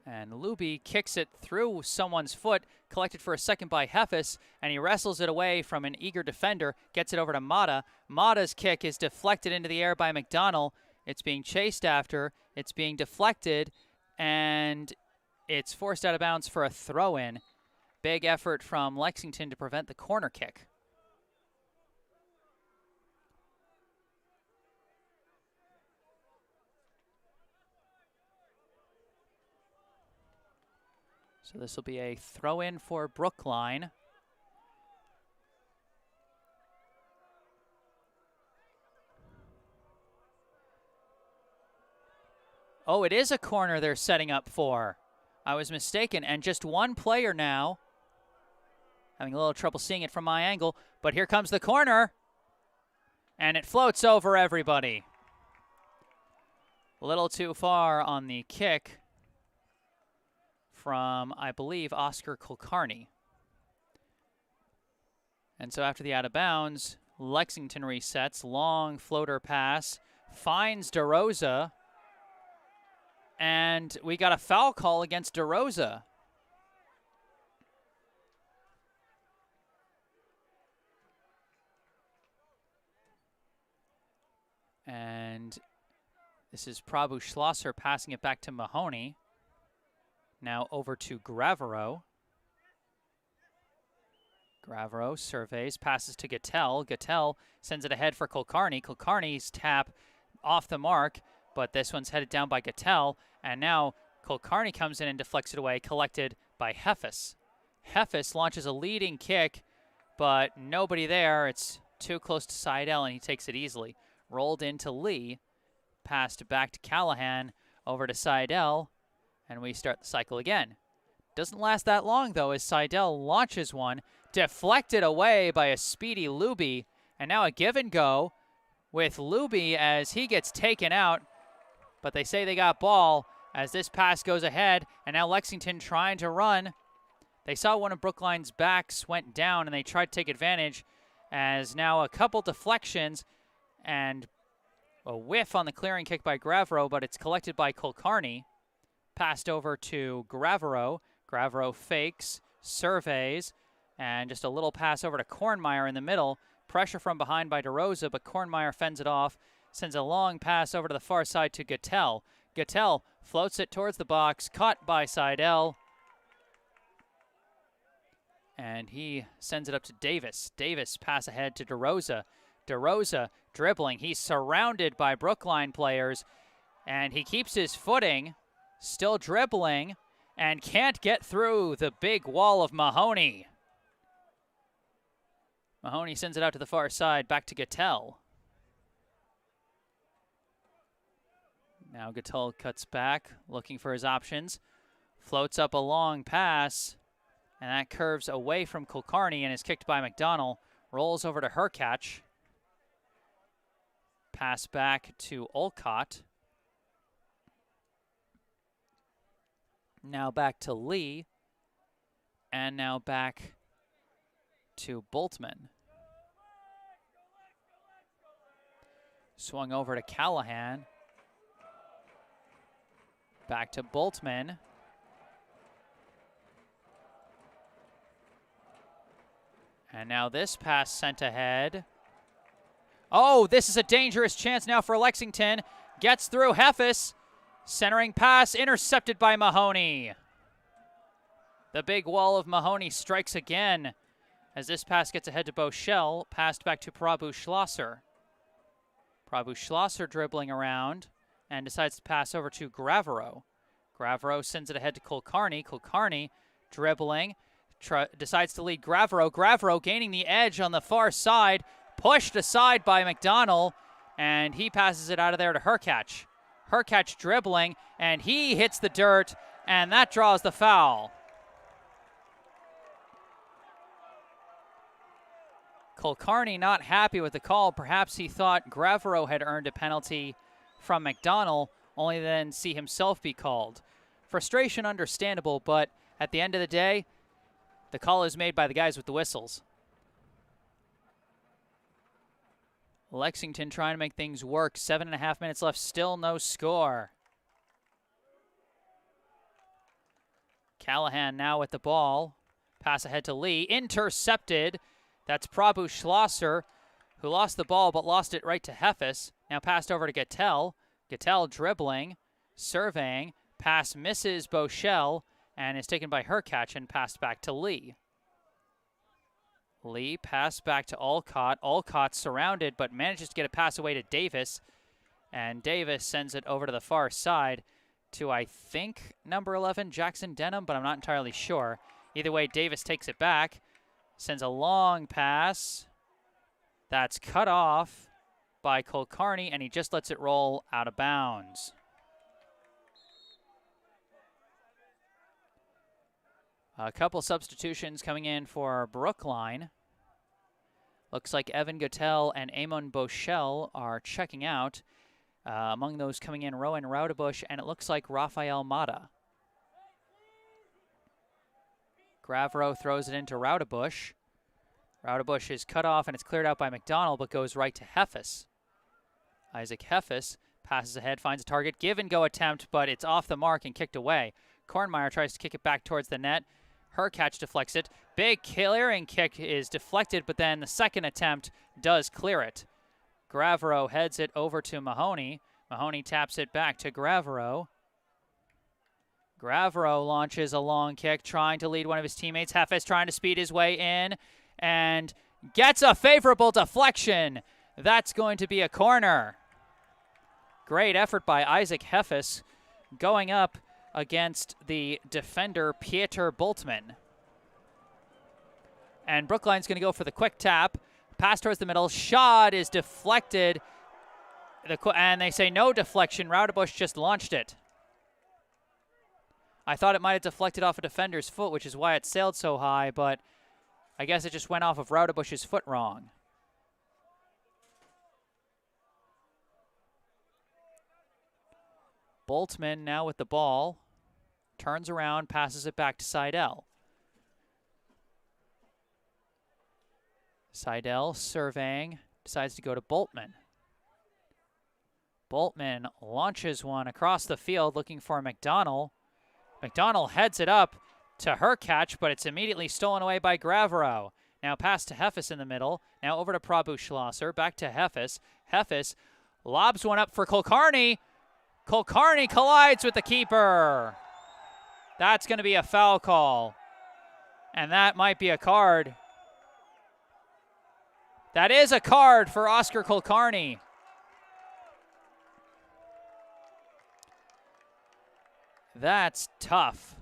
And Luby kicks it through someone's foot, collected for a second by Hefes, and he wrestles it away from an eager defender, gets it over to Mata. Mata's kick is deflected into the air by McDonald. It's being chased after, it's being deflected, and it's forced out of bounds for a throw-in. Big effort from Lexington to prevent the corner kick. So this will be a throw-in for Brookline. Oh, it is a corner they're setting up for. I was mistaken, and just one player now. Having a little trouble seeing it from my angle, but here comes the corner. And it floats over everybody. A little too far on the kick from, I believe, Oscar Kulkarni. And so after the out of bounds, Lexington resets. Long floater pass. Finds DeRosa. And we got a foul call against DeRosa. And this is Prabhu Schlosser passing it back to Mahoney. Now over to Gravero. Gravero surveys, passes to Gattel. Gattel sends it ahead for Kulkarni. Kulkarni's tap off the mark, but this one's headed down by Gattel. And now Kulkarni comes in and deflects it away, collected by Hefes. Hefes launches a leading kick, but nobody there. It's too close to Seidel, and he takes it easily. Rolled into Lee, passed back to Callahan, over to Seidel, and we start the cycle again. Doesn't last that long, though, as Seidel launches one, deflected away by a speedy Luby, and now a give and go with Luby as he gets taken out, but they say they got ball as this pass goes ahead, and now Lexington trying to run. They saw one of Brookline's backs went down, and they tried to take advantage, as now a couple deflections, and a whiff on the clearing kick by Gravero, but it's collected by Kulkarni. Passed over to Gravero. Gravero fakes, surveys, and just a little pass over to Kornmeyer in the middle. Pressure from behind by DeRosa, but Kornmeyer fends it off. Sends a long pass over to the far side to Gattel. Gattel floats it towards the box, caught by Seidel. And he sends it up to Davis. Davis pass ahead to DeRosa. DeRosa dribbling. He's surrounded by Brookline players, and he keeps his footing, still dribbling, and can't get through the big wall of Mahoney. Mahoney sends it out to the far side, back to Gattel. Now Gattel cuts back, looking for his options. Floats up a long pass, and that curves away from Kulkarni and is kicked by McDonald. Rolls over to Hurkacz. Pass back to Olcott. Now back to Lee. And now back to Boltman. Swung over to Callahan. Back to Boltman. And now this pass sent ahead. Oh, this is a dangerous chance now for Lexington. Gets through Hefes. Centering pass intercepted by Mahoney. The big wall of Mahoney strikes again as this pass gets ahead to Boschel. Passed back to Prabhu Schlosser. Prabhu Schlosser dribbling around and decides to pass over to Gravero. Gravero sends it ahead to Kulkarni. Kulkarni dribbling, decides to lead Gravero. Gravero gaining the edge on the far side, pushed aside by McDonald, and he passes it out of there to Hurkacz. Hurkacz dribbling, and he hits the dirt, and that draws the foul. Kulkarni not happy with the call. Perhaps he thought Gravero had earned a penalty from McDonald, only then see himself be called. Frustration understandable, but at the end of the day, the call is made by the guys with the whistles. Lexington trying to make things work. 7.5 minutes left, still no score. Callahan now with the ball. Pass ahead to Lee. Intercepted. That's Prabhu Schlosser, who lost the ball but lost it right to Heffes. Now passed over to Gattel. Gattel dribbling, surveying. Pass misses Boschel and is taken by Hurkacz and passed back to Lee. Lee passed back to Alcott. Alcott surrounded but manages to get a pass away to Davis. And Davis sends it over to the far side to, I think, number 11, Jackson Denham, but I'm not entirely sure. Either way, Davis takes it back. Sends a long pass. That's cut off by Kulkarni, and he just lets it roll out of bounds. A couple substitutions coming in for Brookline. Looks like Evan Gattel and Amon Boschel are checking out. Among those coming in, Rowan Raudebush, and it looks like Rafael Mata. Gravero throws it into Raudebush. Raudebush is cut off and it's cleared out by McDonald, but goes right to Heffes. Isaac Heffes passes ahead, finds a target, give and go attempt, but it's off the mark and kicked away. Kornmeyer tries to kick it back towards the net. Hurkacz deflects it. Big clearing kick is deflected, but then the second attempt does clear it. Gravero heads it over to Mahoney. Mahoney taps it back to Gravero. Gravero launches a long kick, trying to lead one of his teammates. Heffes trying to speed his way in and gets a favorable deflection. That's going to be a corner. Great effort by Isaac Heffes going up against the defender, Pieter Bultman. And Brookline's going to go for the quick tap. Pass towards the middle. Shot is deflected. And they say no deflection. Raudebush just launched it. I thought it might have deflected off a defender's foot, which is why it sailed so high, but I guess it just went off of Raudebush's foot wrong. Boltman now with the ball. Turns around, passes it back to Seidel. Seidel surveying, decides to go to Boltman. Boltman launches one across the field looking for McDonald. McDonald heads it up to Hurkacz, but it's immediately stolen away by Gravero. Now pass to Heffes in the middle. Now over to Prabhu Schlosser. Back to Heffes. Heffes lobs one up for Kulkarni. Kulkarni collides with the keeper. That's going to be a foul call. And that might be a card. That is a card for Oscar Kulkarni. That's tough.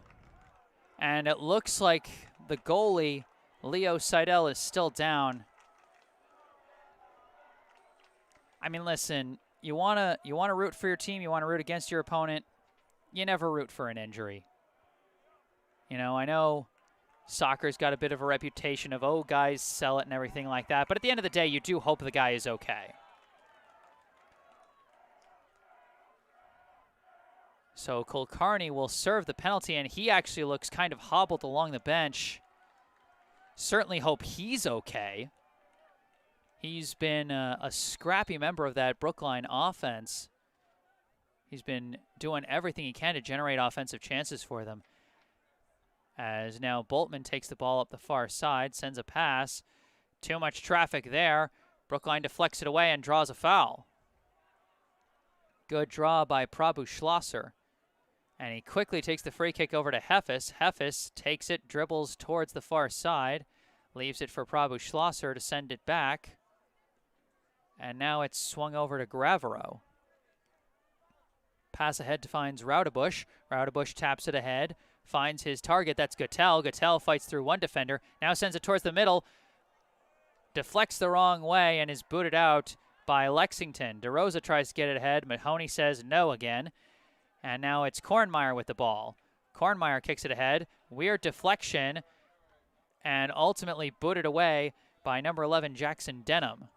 And it looks like the goalie, Leo Seidel, is still down. I mean, listen, you wanna root for your team, you want to root against your opponent. You never root for an injury. You know, I know soccer's got a bit of a reputation of, oh, guys sell it and everything like that. But at the end of the day, you do hope the guy is okay. So Kulkarni will serve the penalty, and he actually looks kind of hobbled along the bench. Certainly hope he's okay. He's been a scrappy member of that Brookline offense. He's been doing everything he can to generate offensive chances for them. As now Boltman takes the ball up the far side, sends a pass. Too much traffic there. Brookline deflects it away and draws a foul. Good draw by Prabhu Schlosser. And he quickly takes the free kick over to Heffes. Heffes takes it, dribbles towards the far side, leaves it for Prabhu Schlosser to send it back. And now it's swung over to Gravero. Pass ahead to finds Raudebush. Raudebush taps it ahead, finds his target. That's Gattel. Gattel fights through one defender. Now sends it towards the middle. Deflects the wrong way and is booted out by Lexington. DeRosa tries to get it ahead. Mahoney says no again. And now it's Kornmeyer with the ball. Kornmeyer kicks it ahead. Weird deflection. And ultimately booted away by number 11, Jackson Denham.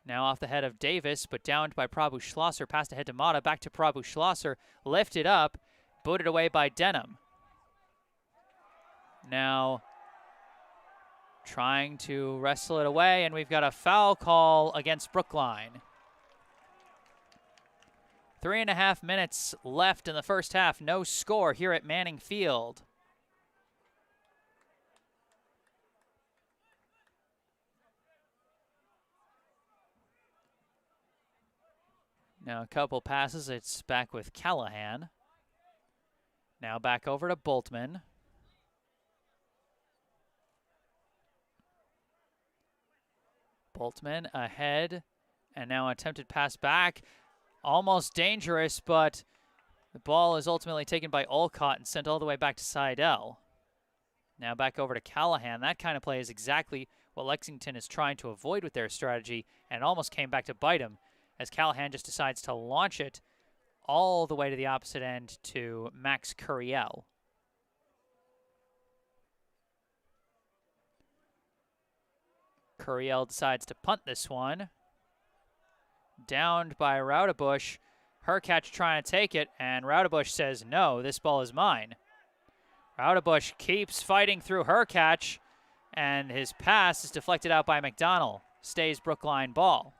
Now off the head of Davis, but downed by Prabhu Schlosser. Passed ahead to Mata. Back to Prabhu Schlosser. Lifted up. Booted away by Denham. Now trying to wrestle it away, and we've got a foul call against Brookline. 3.5 minutes left in the first half. No score here at Manning Field. Now a couple passes. It's back with Callahan. Now back over to Boltman. Boltman ahead, and now attempted pass back. Almost dangerous, but the ball is ultimately taken by Olcott and sent all the way back to Seidel. Now back over to Callahan. That kind of play is exactly what Lexington is trying to avoid with their strategy, and almost came back to bite him as Callahan just decides to launch it all the way to the opposite end to Max Curiel. Curiel decides to punt this one. Downed by Raudebush. Hercatch trying to take it, and Raudebush says, no, this ball is mine. Raudebush keeps fighting through Hercatch, and his pass is deflected out by McDonald. Stays Brookline ball.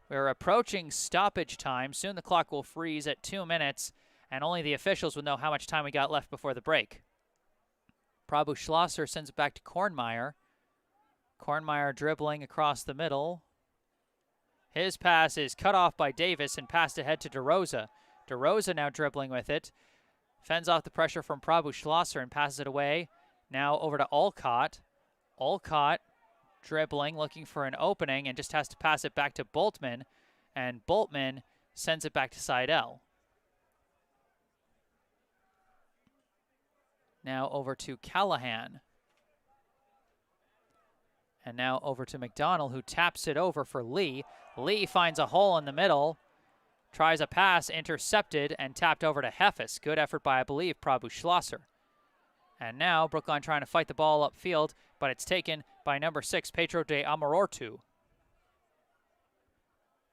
We're approaching stoppage time. Soon the clock will freeze at 2 minutes, and only the officials will know how much time we got left before the break. Prabhu Schlosser sends it back to Kornmeyer. Kornmeyer dribbling across the middle. His pass is cut off by Davis and passed ahead to DeRosa. DeRosa now dribbling with it. Fends off the pressure from Prabhu Schlosser and passes it away. Now over to Olcott. Olcott dribbling, looking for an opening, and just has to pass it back to Boltman. And Boltman sends it back to Seidel. Now over to Callahan. And now over to McDonald, who taps it over for Lee. Lee finds a hole in the middle. Tries a pass, intercepted, and tapped over to Heffes. Good effort by, I believe, Prabhu Schlosser. And now Brookline trying to fight the ball upfield, but it's taken by number 6, Pedro de Amorortu.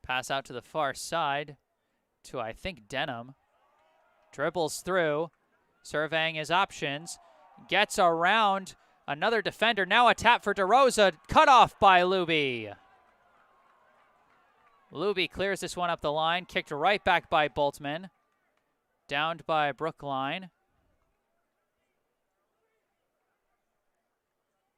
Pass out to the far side to, I think, Denham. Dribbles through, surveying his options. Gets around another defender. Now a tap for DeRosa, cut off by Luby. Luby clears this one up the line, kicked right back by Boltman. Downed by Brookline.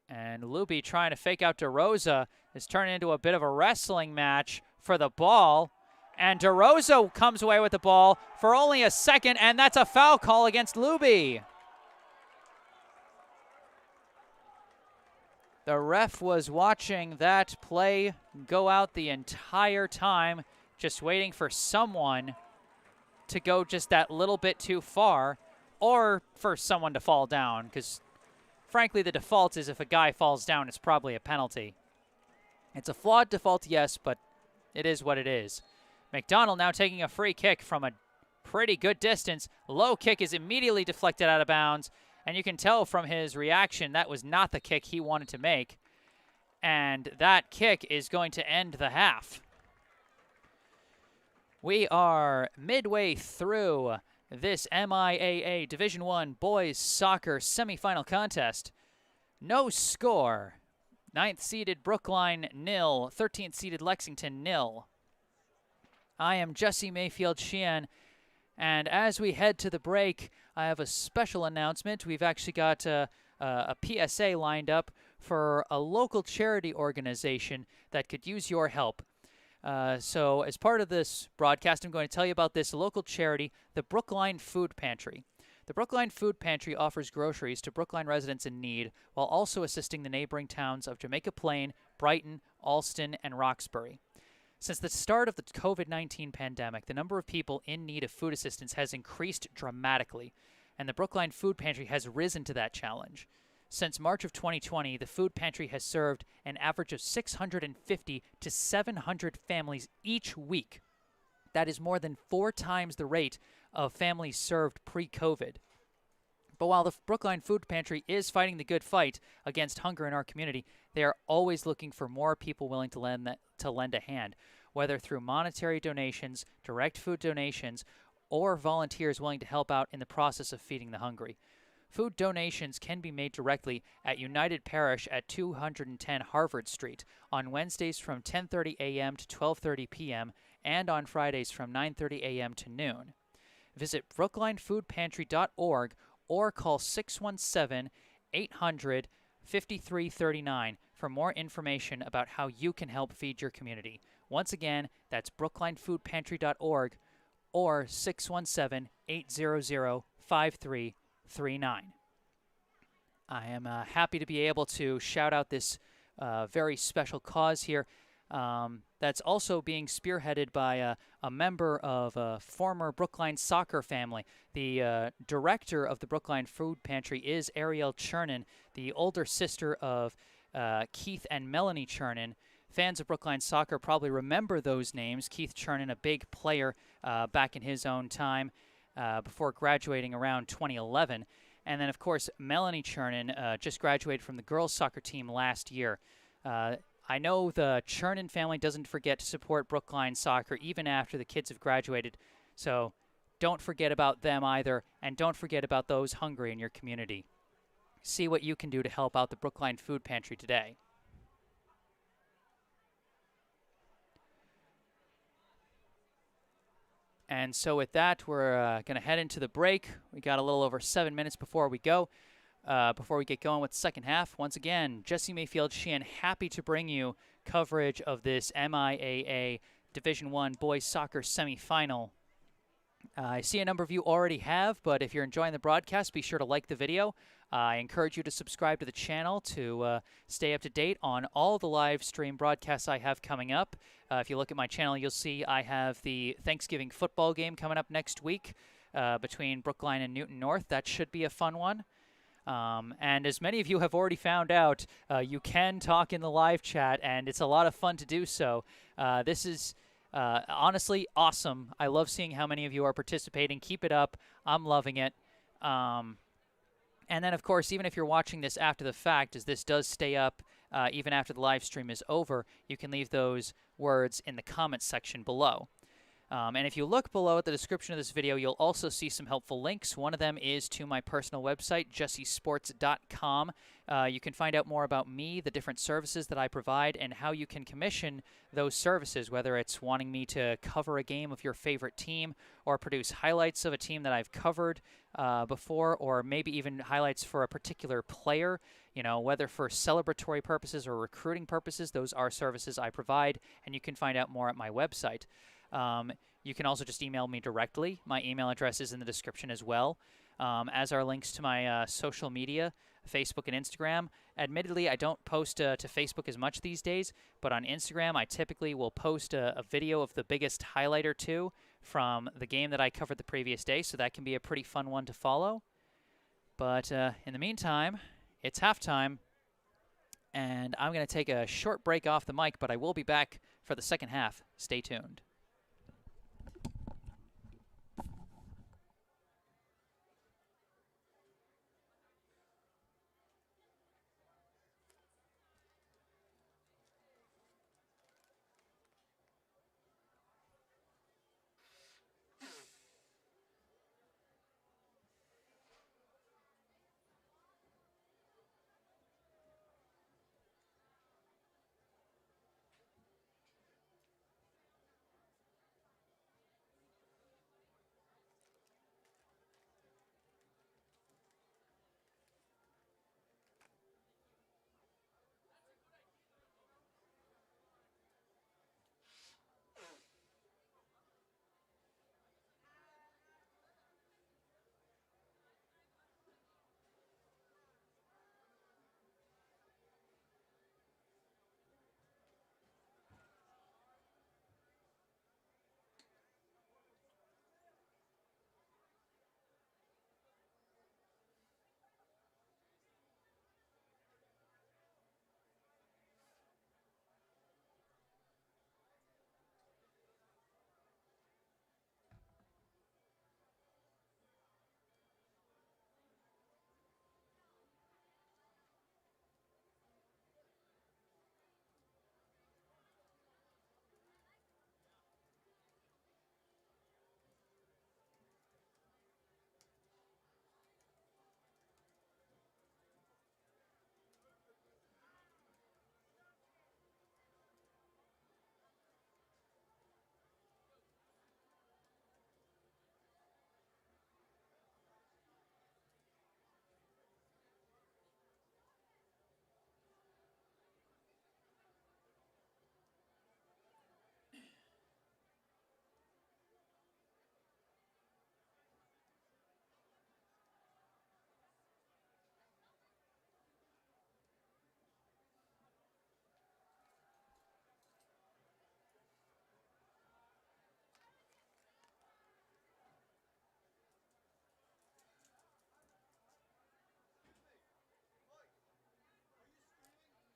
And Luby trying to fake out DeRosa is turning into a bit of a wrestling match for the ball. And DeRosa comes away with the ball for only a second, and that's a foul call against Luby. The ref was watching that play go out the entire time, just waiting for someone to go just that little bit too far, or for someone to fall down, because frankly the default is if a guy falls down, it's probably a penalty. It's a flawed default, yes, but it is what it is. McDonald now taking a free kick from a pretty good distance. Low kick is immediately deflected out of bounds. And you can tell from his reaction that was not the kick he wanted to make. And that kick is going to end the half. We are midway through this MIAA Division I Boys Soccer Semifinal Contest. No score. 9th-seeded Brookline 0, 13th-seeded Lexington 0. I am Jesse Mayfield-Sheehan. And as we head to the break, I have a special announcement. We've actually got a PSA lined up for a local charity organization that could use your help. So as part of this broadcast, I'm going to tell you about this local charity, the Brookline Food Pantry. The Brookline Food Pantry offers groceries to Brookline residents in need while also assisting the neighboring towns of Jamaica Plain, Brighton, Alston, and Roxbury. Since the start of the COVID-19 pandemic, the number of people in need of food assistance has increased dramatically, and the Brookline Food Pantry has risen to that challenge. Since March of 2020, the food pantry has served an average of 650 to 700 families each week. That is more than 4 times the rate of families served pre-COVID. But while the Brookline Food Pantry is fighting the good fight against hunger in our community, they are always looking for more people willing to lend a hand, whether through monetary donations, direct food donations, or volunteers willing to help out in the process of feeding the hungry. Food donations can be made directly at United Parish at 210 Harvard Street on Wednesdays from 10:30 a.m. to 12:30 p.m. and on Fridays from 9:30 a.m. to noon. Visit brooklinefoodpantry.org or call 617-800-5339 for more information about how you can help feed your community. Once again, that's brooklinefoodpantry.org or 617-800-5339. I am happy to be able to shout out this very special cause here. That's also being spearheaded by a member of a former Brookline soccer family. The director of the Brookline Food Pantry is Ariel Chernin, the older sister of Keith and Melanie Chernin. Fans of Brookline soccer probably remember those names. Keith Chernin, a big player back in his own time before graduating around 2011. And then, of course, Melanie Chernin just graduated from the girls' soccer team last year. I know the Chernin family doesn't forget to support Brookline soccer even after the kids have graduated, so don't forget about them either, and don't forget about those hungry in your community. See what you can do to help out the Brookline Food Pantry today. And so with that, we're going to head into the break. We got a little over 7 minutes before we go. Before we get going with the second half, once again, Jesse Mayfield-Sheehan, happy to bring you coverage of this MIAA Division I boys soccer semifinal. I see a number of you already have, but if you're enjoying the broadcast, be sure to like the video. I encourage you to subscribe to the channel to stay up to date on all the live stream broadcasts I have coming up. If you look at my channel, you'll see I have the Thanksgiving football game coming up next week between Brookline and Newton North. That should be a fun one. And as many of you have already found out, you can talk in the live chat, and it's a lot of fun to do so. This is honestly awesome. I love seeing how many of you are participating. Keep it up. I'm loving it. And then, of course, even if you're watching this after the fact, as this does stay up even after the live stream is over, you can leave those words in the comments section below. And if you look below at the description of this video, you'll also see some helpful links. One of them is to my personal website, jessesports.com. You can find out more about me, the different services that I provide, and how you can commission those services, whether it's wanting me to cover a game of your favorite team or produce highlights of a team that I've covered before, or maybe even highlights for a particular player, you know, whether for celebratory purposes or recruiting purposes. Those are services I provide, and you can find out more at my website. You can also just email me directly. My email address is in the description as well, as are links to my social media, Facebook and Instagram. Admittedly, I don't post to Facebook as much these days, but on Instagram, I typically will post a video of the biggest highlight or two from the game that I covered the previous day, so that can be a pretty fun one to follow. But in the meantime, it's halftime, and I'm going to take a short break off the mic, but I will be back for the second half. Stay tuned.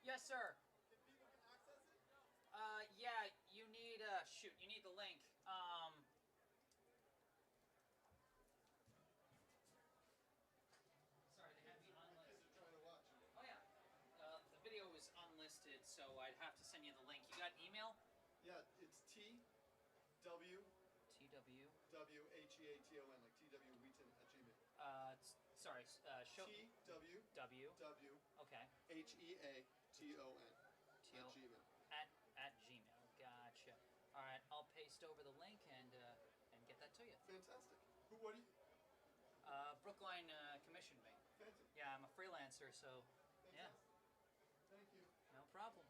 Yes, sir. Yeah, you need, you need the link. Sorry, they have me unlisted. Oh, yeah. The video was unlisted, so I'd have to send you the link. You got email? Yeah, it's TW. TW. WHEATON, like TW Wheaton at Gmail. Sorry, show. TW. W. W. Okay. HEATON at Gmail. At Gmail. Gotcha. All right, I'll paste over the link and get that to you. Fantastic. What are you? Brookline commissioned me. Fantastic. Yeah, I'm a freelancer, so Fantastic. yeah. Thank you. No problem.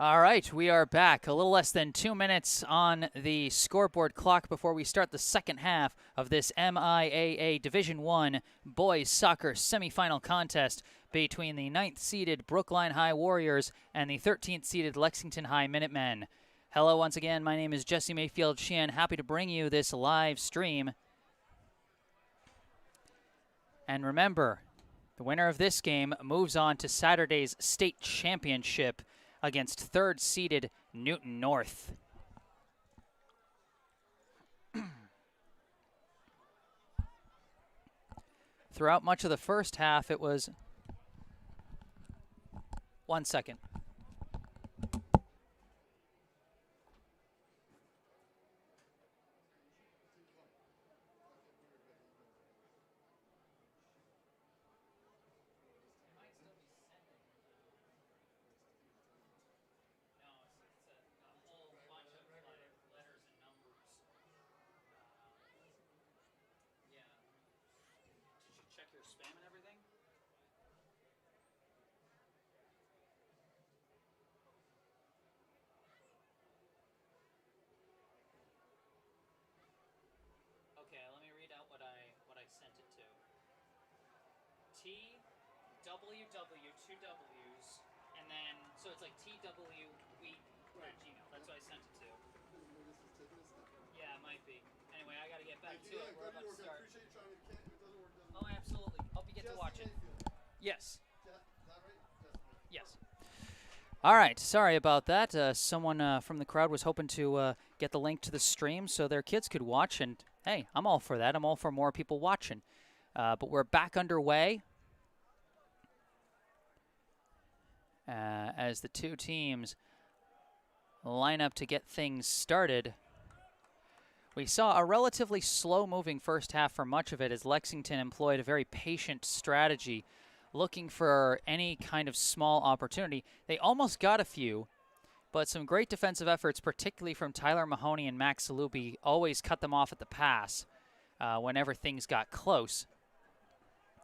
All right, we are back. A little less than 2 minutes on the scoreboard clock before we start the second half of this MIAA Division I boys soccer semifinal contest between the 9th-seeded Brookline High Warriors and the 13th-seeded Lexington High Minutemen. Hello once again, my name is Jesse Mayfield-Sheehan. Happy to bring you this live stream. And remember, the winner of this game moves on to Saturday's state championship against third-seeded Newton North. Throughout much of the first half, it was 1 second. Check your spam and everything? Okay, let me read out what I sent it to. TWW, two W's, and then so it's like TW Wheat at Gmail. That's what I sent it to. Yeah, it might be. Anyway, I gotta get back to it. We're about to start. I appreciate you trying to get it. If it doesn't work, doesn't Oh, absolutely. Hope you get to watch it. Yes. Is that right? Yes. All right. Sorry about that. Someone from the crowd was hoping to get the link to the stream so their kids could watch. And, hey, I'm all for that. I'm all for more people watching. But we're back underway as the two teams line up to get things started. We saw a relatively slow-moving first half for much of it as Lexington employed a very patient strategy, looking for any kind of small opportunity. They almost got a few, but some great defensive efforts, particularly from Tyler Mahoney and Max Salubi, always cut them off at the pass whenever things got close.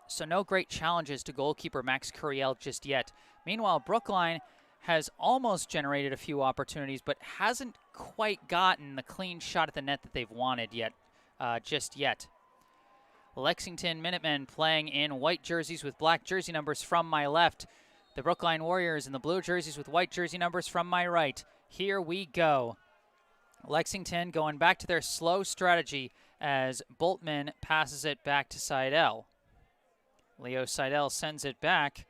So no great challenges to goalkeeper Max Curiel just yet. Meanwhile, Brookline has almost generated a few opportunities, but hasn't quite gotten the clean shot at the net that they've wanted yet, just yet. Lexington Minutemen playing in white jerseys with black jersey numbers from my left. The Brookline Warriors in the blue jerseys with white jersey numbers from my right. Here we go. Lexington going back to their slow strategy as Boltman passes it back to Seidel. Leo Seidel sends it back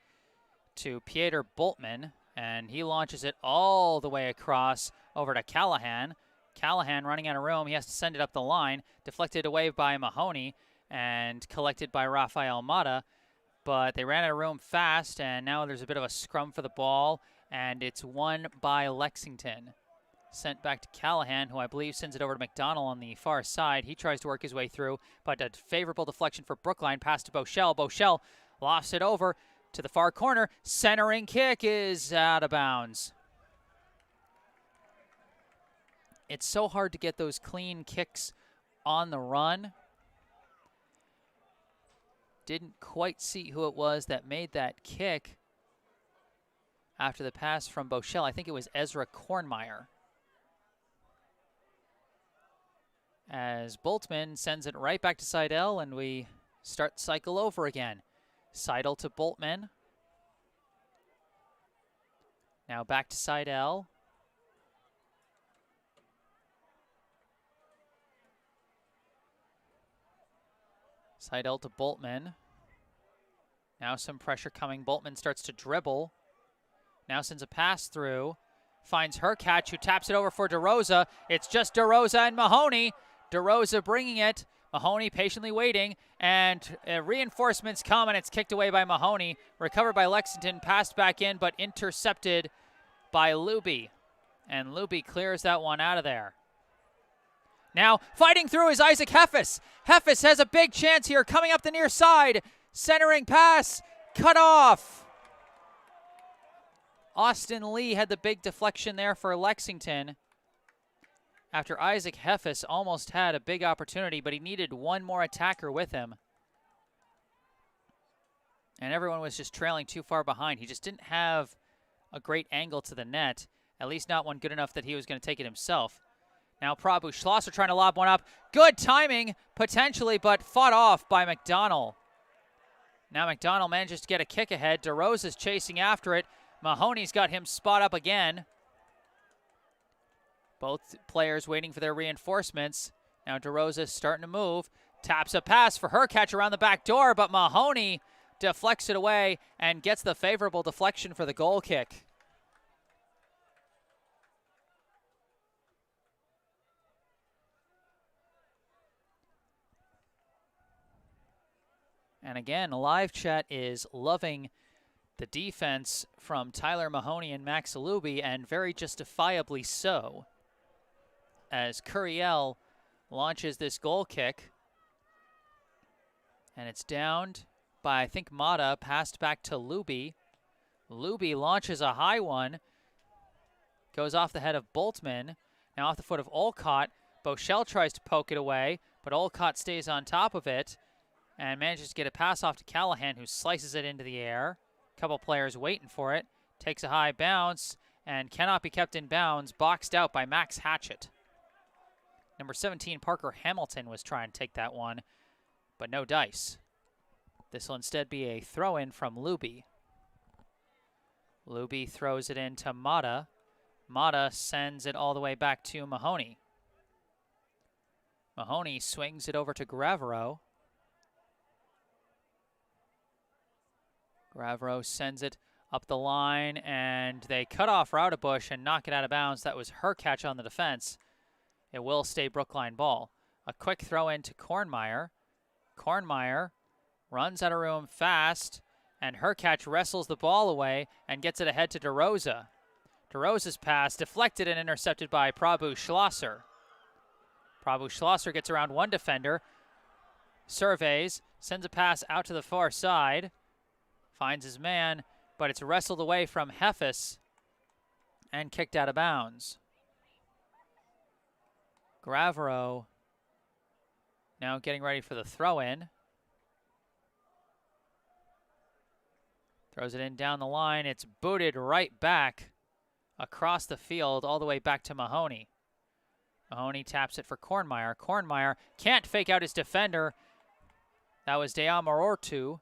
to Pieter Boltman, and he launches it all the way across over to Callahan. Callahan running out of room. He has to send it up the line. Deflected away by Mahoney and collected by Rafael Mata. But they ran out of room fast, and now there's a bit of a scrum for the ball, and it's won by Lexington. Sent back to Callahan, who I believe sends it over to McDonald on the far side. He tries to work his way through, but a favorable deflection for Brookline. Pass to Bochelle. Bochelle lofts it over to the far corner. Centering kick is out of bounds. It's so hard to get those clean kicks on the run. Didn't quite see who it was that made that kick after the pass from Bochelle. I think it was Ezra Kornmeyer. as Boltman sends it right back to Seidel, and we start the cycle over again. Seidel to Boltman. Now back to Seidel. Seidel to Boltman. Now some pressure coming. Boltman starts to dribble. Now sends a pass through. Finds Hurkacz, who taps it over for DeRosa. It's just DeRosa and Mahoney. DeRosa bringing it. Mahoney patiently waiting. And reinforcements come, and it's kicked away by Mahoney. Recovered by Lexington. Passed back in, but intercepted by Luby. And Luby clears that one out of there. Now fighting through is Isaac Heffes. Heffes has a big chance here coming up the near side. Centering pass. Cut off. Austin Lee had the big deflection there for Lexington after Isaac Heffes almost had a big opportunity, but he needed one more attacker with him. And everyone was just trailing too far behind. He just didn't have a great angle to the net, at least not one good enough that he was going to take it himself. Now Prabhu Schlosser trying to lob one up. Good timing, potentially, but fought off by McDonald. Now McDonald manages to get a kick ahead. DeRosa's chasing after it. Mahoney's got him spot up again. Both players waiting for their reinforcements. Now DeRosa's starting to move. Taps a pass for Hurkacz around the back door, but Mahoney deflects it away and gets the favorable deflection for the goal kick. And again, live chat is loving the defense from Tyler Mahoney and Max Alubi, and very justifiably so, as Curiel launches this goal kick. And it's downed by, I think, Mata, passed back to Luby. Luby launches a high one, goes off the head of Boltman, now off the foot of Olcott. Boschel tries to poke it away, but Olcott stays on top of it and manages to get a pass off to Callahan, who slices it into the air. Couple players waiting for it. Takes a high bounce and cannot be kept in bounds. Boxed out by Max Hatchett. Number 17, Parker Hamilton, was trying to take that one, but no dice. This will instead be a throw-in from Luby. Luby throws it in to Mata. Mata sends it all the way back to Mahoney. Mahoney swings it over to Gravero. Gravero sends it up the line, and they cut off Raudebusch and knock it out of bounds. That was Hurkacz on the defense. It will stay Brookline ball. A quick throw in to Kornmeyer. Kornmeyer runs out of room fast, and Hurkacz wrestles the ball away and gets it ahead to DeRosa. DeRosa's pass deflected and intercepted by Prabhu Schlosser. Prabhu Schlosser gets around one defender, surveys, sends a pass out to the far side, finds his man, but it's wrestled away from Heffes and kicked out of bounds. Gravero now getting ready for the throw-in. Throws it in down the line. It's booted right back across the field all the way back to Mahoney. Mahoney taps it for Kornmeyer. Kornmeyer can't fake out his defender. That was Deamorortu.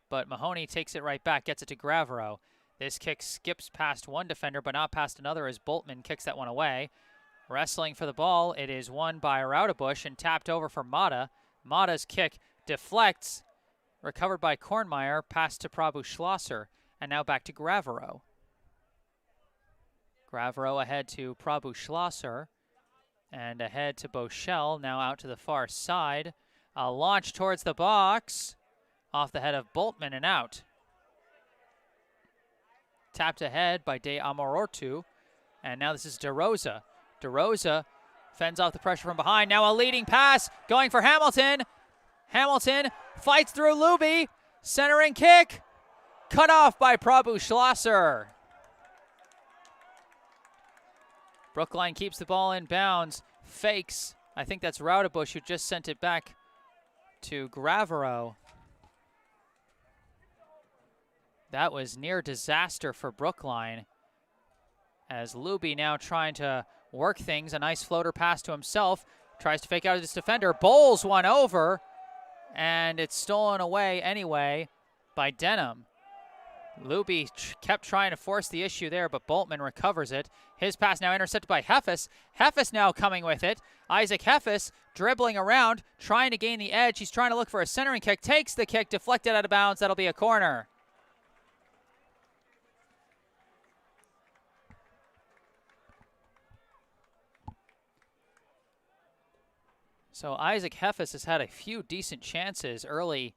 But Mahoney takes it right back, gets it to Gravero. This kick skips past one defender, but not past another, as Boltman kicks that one away. Wrestling for the ball, it is won by Raudebusch and tapped over for Mata. Mata's kick deflects, recovered by Kornmeyer, passed to Prabhu Schlosser, and now back to Gravero. Gravero ahead to Prabhu Schlosser, and ahead to Boschel, now out to the far side. A launch towards the box. Off the head of Boltman and out. Tapped ahead by De Amorortu. And now this is DeRosa. DeRosa fends off the pressure from behind. Now a leading pass going for Hamilton. Hamilton fights through Luby. Centering kick. Cut off by Prabhu Schlosser. Brookline keeps the ball in bounds. Fakes. I think that's Raudebusch who just sent it back to Gravero. That was near disaster for Brookline, as Luby now trying to work things. A nice floater pass to himself. Tries to fake out his defender, bowls one over, and it's stolen away anyway by Denham. Luby kept trying to force the issue there, but Boltman recovers it. His pass now intercepted by Heffes. Heffes now coming with it. Isaac Heffes dribbling around, trying to gain the edge. He's trying to look for a centering kick. Takes the kick, deflected out of bounds. That'll be a corner. So Isaac Heffes has had a few decent chances early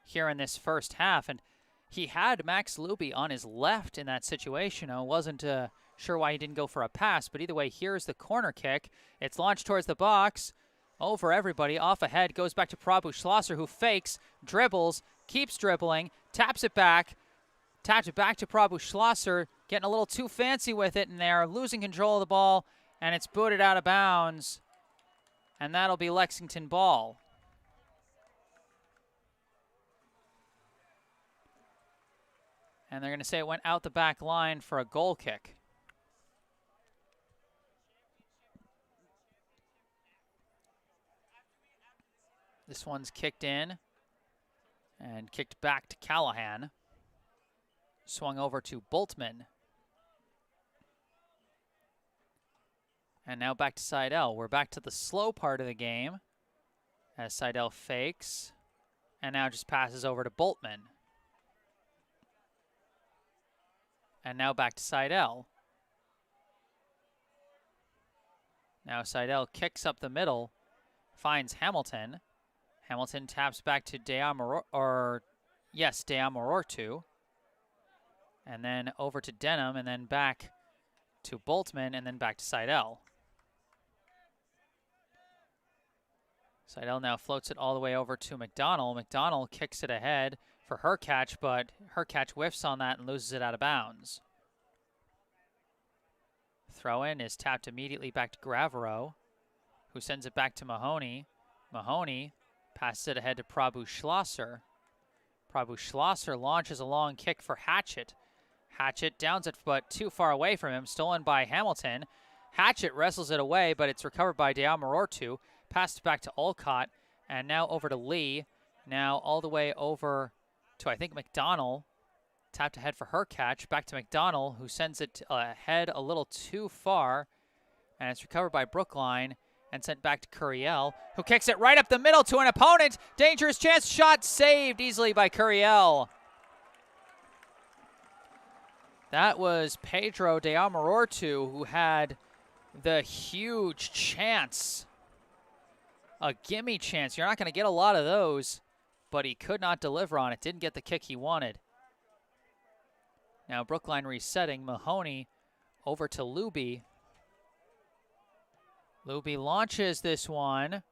here in this first half, and he had Max Luby on his left in that situation. I wasn't sure why he didn't go for a pass, but either way, here's the corner kick. It's launched towards the box, over everybody, off ahead, goes back to Prabhu Schlosser, who fakes, dribbles, keeps dribbling, taps it back to Prabhu Schlosser, getting a little too fancy with it in there, losing control of the ball, and it's booted out of bounds, and that'll be Lexington ball. And they're going to say it went out the back line for a goal kick. This one's kicked in and kicked back to Callahan. Swung over to Boltman. And now back to Seidel. We're back to the slow part of the game as Seidel fakes and now just passes over to Boltman. And now back to Seidel. Now Seidel kicks up the middle, finds Hamilton. Hamilton taps back to Deamorortu. And then over to Denham, and then back to Boltman, and then back to Seidel. Seidel now floats it all the way over to McDonald. McDonald kicks it ahead for Hercatch, but Hercatch whiffs on that and loses it out of bounds. Throw-in is tapped immediately back to Gravero, who sends it back to Mahoney. Mahoney passes it ahead to Prabhu Schlosser. Prabhu Schlosser launches a long kick for Hatchett. Hatchett downs it, but too far away from him, stolen by Hamilton. Hatchett wrestles it away, but it's recovered by Deamorortu. Passed back to Olcott, and now over to Lee. Now all the way over to, I think, McDonald. Tapped ahead for Hercatch. Back to McDonald, who sends it ahead a little too far. And it's recovered by Brookline and sent back to Curiel, who kicks it right up the middle to an opponent. Dangerous chance. Shot saved easily by Curiel. That was Pedro Deamorortu, who had the huge chance. A gimme chance. You're not going to get a lot of those, but he could not deliver on it. Didn't get the kick he wanted. Now Brookline resetting. Mahoney over to Luby. Luby launches this one.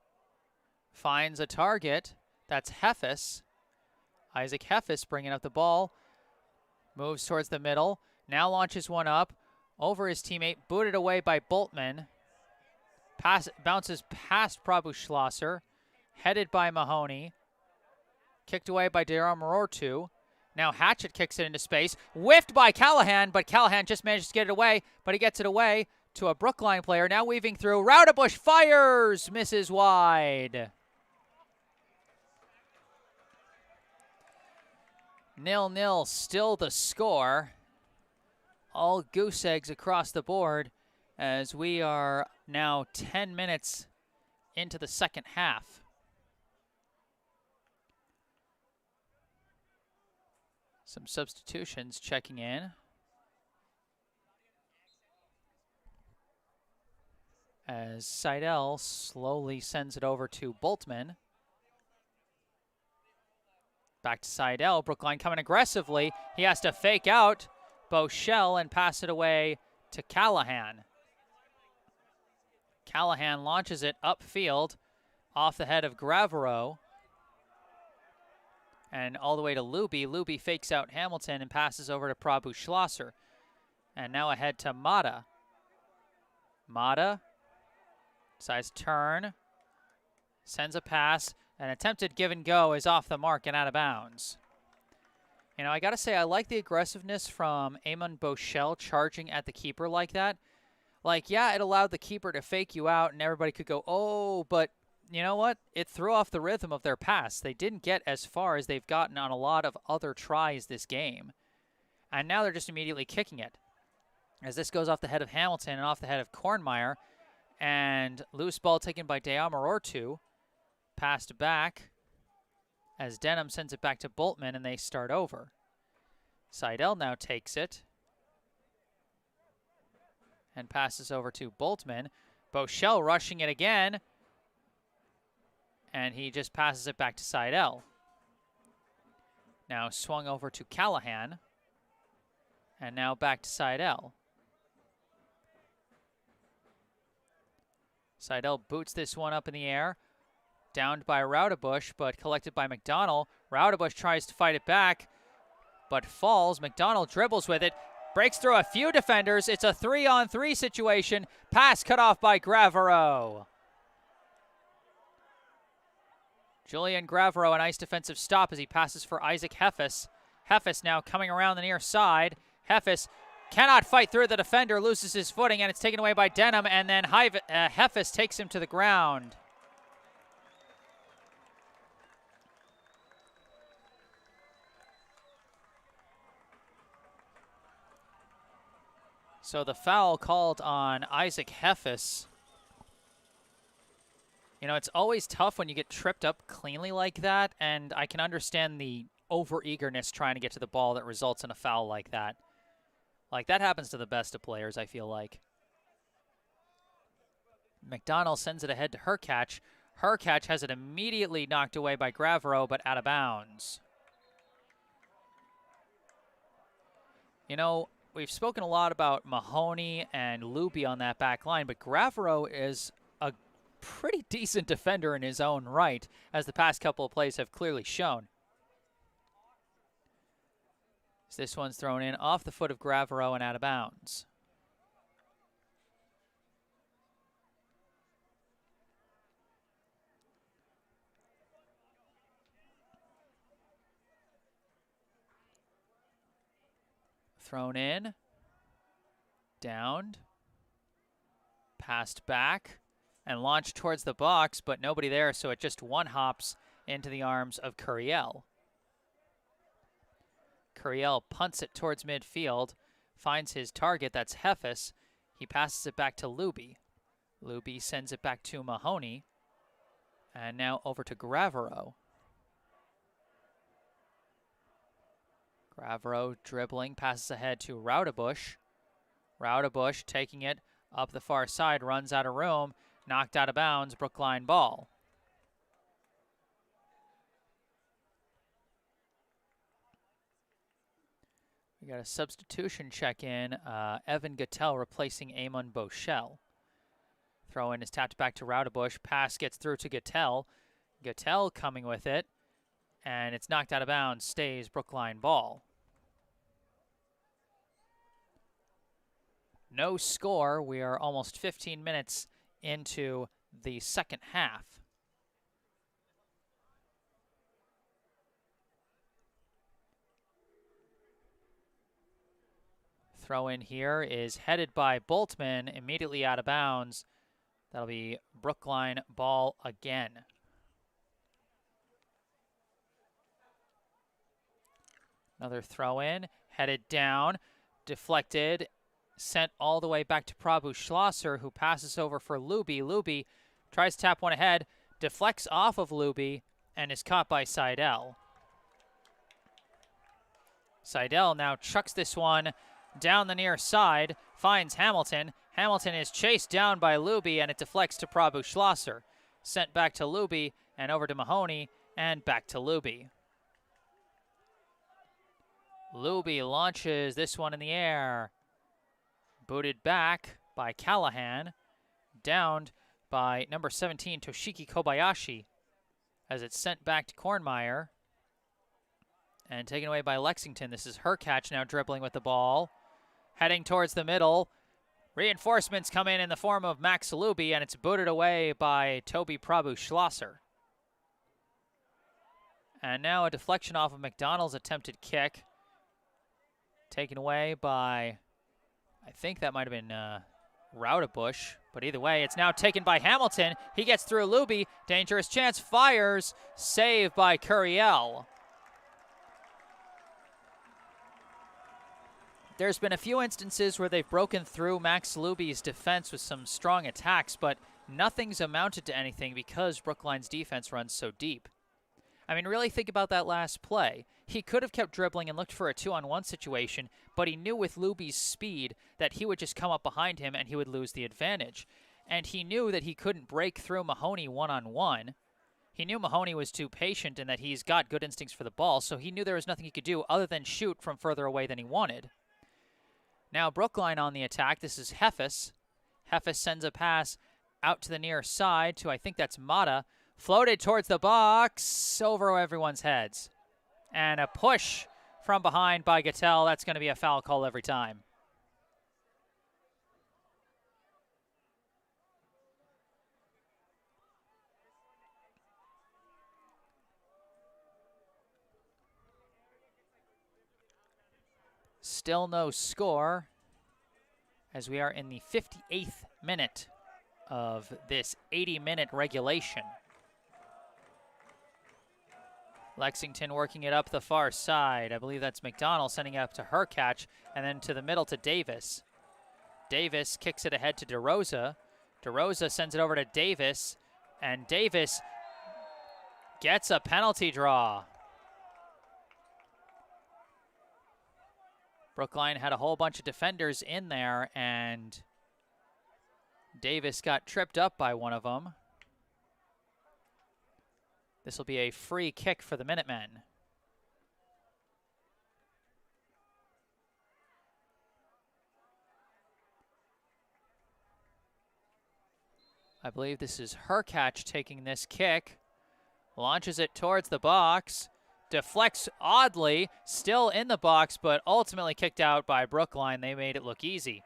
Finds a target. That's Heffes. Isaac Heffes bringing up the ball. Moves towards the middle. Now launches one up. Over his teammate. Booted away by Boltman. Bounces past Prabhu Schlosser. Headed by Mahoney. Kicked away by Deamorortu. Now Hatchett kicks it into space. Whiffed by Callahan, but Callahan just manages to get it away. But he gets it away to a Brookline player. Now weaving through. Raudebush fires. Misses wide. 0-0 still the score. All goose eggs across the board as we are now 10 minutes into the second half. Some substitutions checking in. As Seidel slowly sends it over to Boltman. Back to Seidel. Brookline coming aggressively. He has to fake out Boschel and pass it away to Callahan. Callahan launches it upfield off the head of Gravero. And all the way to Luby. Luby fakes out Hamilton and passes over to Prabhu Schlosser. And now ahead to Mata. Mata decides to turn. Sends a pass. An attempted give and go is off the mark and out of bounds. You know, I got to say, I like the aggressiveness from Eamon Boschel charging at the keeper like that. Like, yeah, it allowed the keeper to fake you out and everybody could go, oh, but you know what? It threw off the rhythm of their pass. They didn't get as far as they've gotten on a lot of other tries this game. And now they're just immediately kicking it. As this goes off the head of Hamilton and off the head of Kornmeyer. And loose ball taken by Deamarortu. Passed back as Denham sends it back to Boltman and they start over. Seidel now takes it and passes over to Boltman. Boschel rushing it again. And he just passes it back to Seidel. Now swung over to Callahan. And now back to Seidel. Seidel boots this one up in the air. Downed by Raudebusch, but collected by McDonald. Raudebusch tries to fight it back, but falls. McDonald dribbles with it. Breaks through a few defenders. It's a 3-on-3 situation. Pass cut off by Gravero. Julian Gravero, a nice defensive stop as he passes for Isaac Heffes. Heffes now coming around the near side. Heffes cannot fight through the defender, loses his footing, and it's taken away by Denham, and then Heffes takes him to the ground. So the foul called on Isaac Heffes. You know, it's always tough when you get tripped up cleanly like that, and I can understand the over-eagerness trying to get to the ball that results in a foul like that. Like, that happens to the best of players, I feel like. McDonald sends it ahead to Hurkacz. Hurkacz has it immediately knocked away by Gravero, but out of bounds. You know, we've spoken a lot about Mahoney and Luby on that back line, but Gravero is a pretty decent defender in his own right, as the past couple of plays have clearly shown. So this one's thrown in off the foot of Gravero and out of bounds. Thrown in, downed, passed back, and launched towards the box, but nobody there, so it just one-hops into the arms of Curiel. Curiel punts it towards midfield, finds his target, that's Heffes. He passes it back to Luby. Luby sends it back to Mahoney, and now over to Gravero. Gravero dribbling, passes ahead to Raudebusch. Raudebusch taking it up the far side, runs out of room, knocked out of bounds, Brookline ball. We got a substitution check-in. Evan Gattel replacing Amon Boschel. Throw-in is tapped back to Raudebusch. Pass gets through to Gattel. Gattel coming with it. And it's knocked out of bounds, stays Brookline ball. No score. We are almost 15 minutes into the second half. Throw in here is headed by Boltman, immediately out of bounds. That'll be Brookline ball again. Another throw in, headed down, deflected, sent all the way back to Prabhu Schlosser, who passes over for Luby. Luby tries to tap one ahead, deflects off of Luby, and is caught by Seidel. Seidel now chucks this one down the near side, finds Hamilton. Hamilton is chased down by Luby, and it deflects to Prabhu Schlosser. Sent back to Luby, and over to Mahoney, and back to Luby. Luby launches this one in the air. Booted back by Callahan. Downed by number 17, Toshiki Kobayashi, as it's sent back to Kornmeyer. And taken away by Lexington. This is Hurkacz now dribbling with the ball. Heading towards the middle. Reinforcements come in the form of Max Luby, and it's booted away by Toby Prabhu Schlosser. And now a deflection off of McDonald's attempted kick. Taken away by, I think that might have been Raudebush, but either way, it's now taken by Hamilton. He gets through Luby. Dangerous chance, fires. Save by Curiel. There's been a few instances where they've broken through Max Luby's defense with some strong attacks, but nothing's amounted to anything because Brookline's defense runs so deep. I mean, really think about that last play. He could have kept dribbling and looked for a 2-on-1 situation, but he knew with Luby's speed that he would just come up behind him and he would lose the advantage. And he knew that he couldn't break through Mahoney 1-on-1. He knew Mahoney was too patient and that he's got good instincts for the ball, so he knew there was nothing he could do other than shoot from further away than he wanted. Now Brookline on the attack. This is Hefes. Hefes sends a pass out to the near side to, I think that's Mata. Floated towards the box, over everyone's heads. And a push from behind by Gattel. That's going to be a foul call every time. Still no score as we are in the 58th minute of this 80-minute regulation. Lexington working it up the far side. I believe that's McDonald sending it up to Hercatch and then to the middle to Davis. Davis kicks it ahead to DeRosa. DeRosa sends it over to Davis, and Davis gets a penalty draw. Brookline had a whole bunch of defenders in there, and Davis got tripped up by one of them. This will be a free kick for the Minutemen. I believe this is Hercatch taking this kick. Launches it towards the box. Deflects oddly, still in the box, but ultimately kicked out by Brookline. They made it look easy.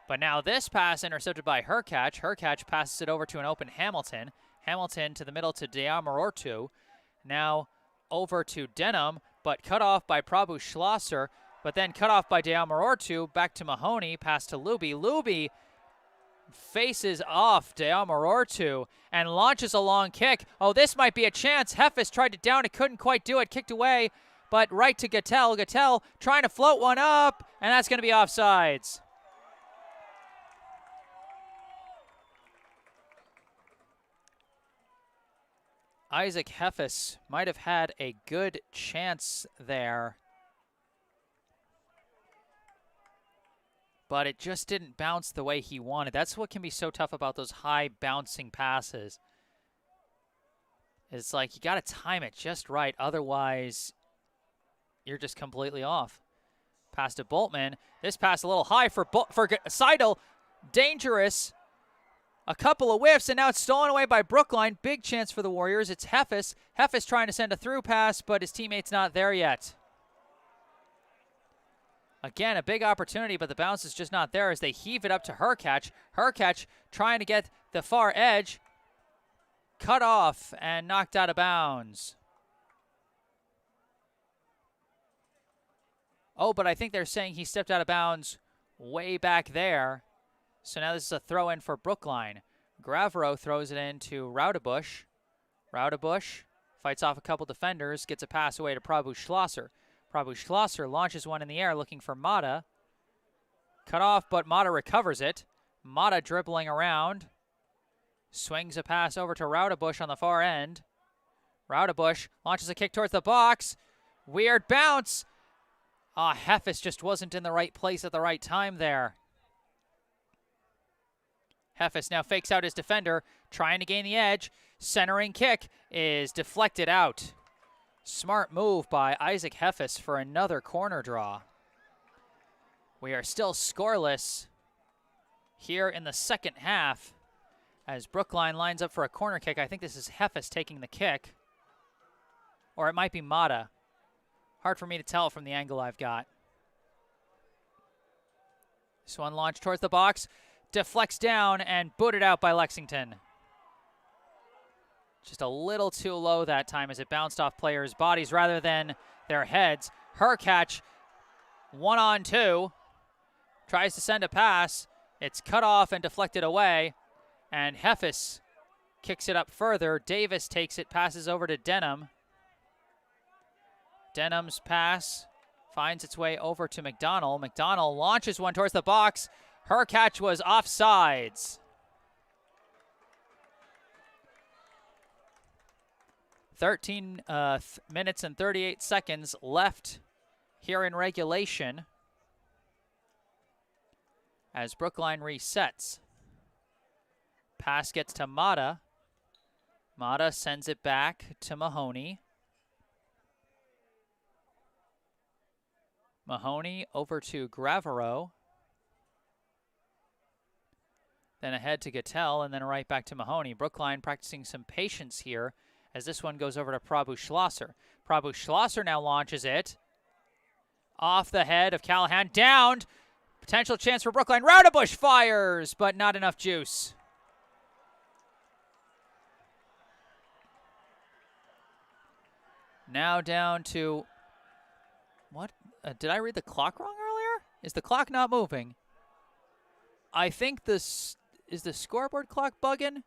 But now this pass intercepted by Hercatch. Hercatch passes it over to an open Hamilton. Hamilton to the middle to Deamorortu. Now over to Denham, but cut off by Prabhu Schlosser, but then cut off by Deamorortu. Back to Mahoney, pass to Luby. Luby faces off Deamorortu and launches a long kick. Oh, this might be a chance. Hefes tried to down it, couldn't quite do it, kicked away, but right to Gattel. Gattel trying to float one up, and that's going to be offsides. Isaac Hefes might have had a good chance there, but it just didn't bounce the way he wanted. That's what can be so tough about those high bouncing passes. It's like you got to time it just right, otherwise you're just completely off. Pass to Boltman. This pass a little high for Seidel. Dangerous. A couple of whiffs, and now it's stolen away by Brookline. Big chance for the Warriors. It's Hefes. Hefes trying to send a through pass, but his teammate's not there yet. Again, a big opportunity, but the bounce is just not there as they heave it up to Hercatch. Hercatch trying to get the far edge. Cut off and knocked out of bounds. Oh, but I think they're saying he stepped out of bounds way back there. So now this is a throw-in for Brookline. Gravero throws it in to Raudebush. Raudebush fights off a couple defenders, gets a pass away to Prabhu Schlosser. Prabhu Schlosser launches one in the air looking for Mata. Cut off, but Mata recovers it. Mata dribbling around. Swings a pass over to Raudebush on the far end. Raudebush launches a kick towards the box. Weird bounce. Hefes just wasn't in the right place at the right time there. Hefes now fakes out his defender, trying to gain the edge. Centering kick is deflected out. Smart move by Isaac Hefes for another corner draw. We are still scoreless here in the second half as Brookline lines up for a corner kick. I think this is Hefes taking the kick. Or it might be Mata. Hard for me to tell from the angle I've got. This one launched towards the box. Deflects down and booted out by Lexington. Just a little too low that time as it bounced off players' bodies rather than their heads. Hercatch, 1-on-2. Tries to send a pass. It's cut off and deflected away, and Heffis kicks it up further. Davis takes it, passes over to Denham. Denham's pass finds its way over to McDonald. McDonald launches one towards the box. Her catch was offsides. 13 minutes and 38 seconds left here in regulation as Brookline resets. Pass gets to Mata. Mata sends it back to Mahoney. Mahoney over to Gravero. Then ahead to Gattel, and then right back to Mahoney. Brookline practicing some patience here as this one goes over to Prabhu Schlosser. Prabhu Schlosser now launches it. Off the head of Callahan. Downed. Potential chance for Brookline. Raudebush fires, but not enough juice. Now down to... What? Did I read the clock wrong earlier? Is the clock not moving? I think this... Is the scoreboard clock bugging?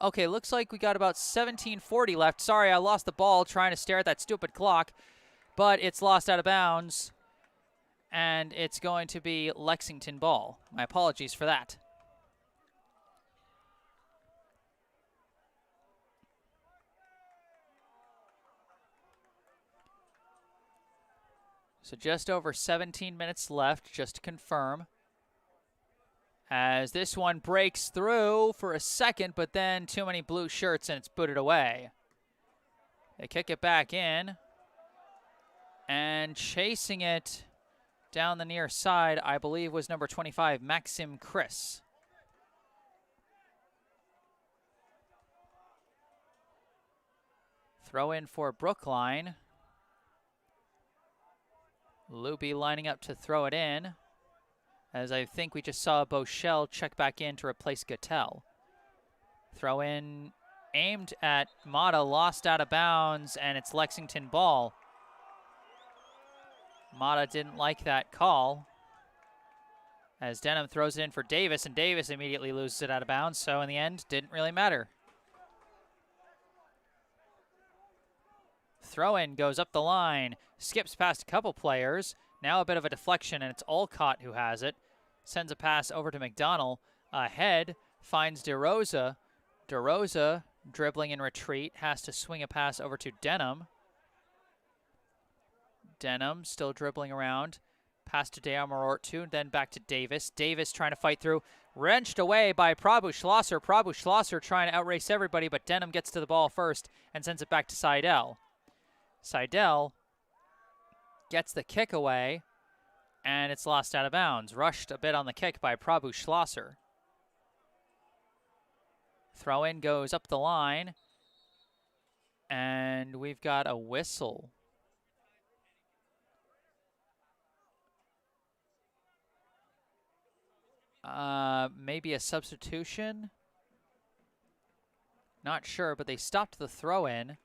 Okay, looks like we got about 17:40 left. Sorry, I lost the ball trying to stare at that stupid clock. But it's lost out of bounds. And it's going to be Lexington ball. My apologies for that. So just over 17 minutes left, just to confirm. As this one breaks through for a second, but then too many blue shirts and it's booted away. They kick it back in. And chasing it down the near side, I believe, was number 25, Maxim Chris. Throw in for Brookline. Luby lining up to throw it in, as I think we just saw Bochelle check back in to replace Gattel. Throw in aimed at Mata, lost out of bounds, and it's Lexington ball. Mata didn't like that call, as Denham throws it in for Davis, and Davis immediately loses it out of bounds, so in the end, didn't really matter. Throw-in goes up the line, skips past a couple players. Now a bit of a deflection, and it's Olcott who has it. Sends a pass over to McDonald. Ahead, finds DeRosa. DeRosa, dribbling in retreat, has to swing a pass over to Denham. Denham still dribbling around. Pass to Deamarortu, then back to Davis. Davis trying to fight through. Wrenched away by Prabhu Schlosser. Prabhu Schlosser trying to outrace everybody, but Denham gets to the ball first and sends it back to Seidel. Seidel gets the kick away, and it's lost out of bounds. Rushed a bit on the kick by Prabhu Schlosser. Throw-in goes up the line, and we've got a whistle. Maybe a substitution? Not sure, but they stopped the throw-in.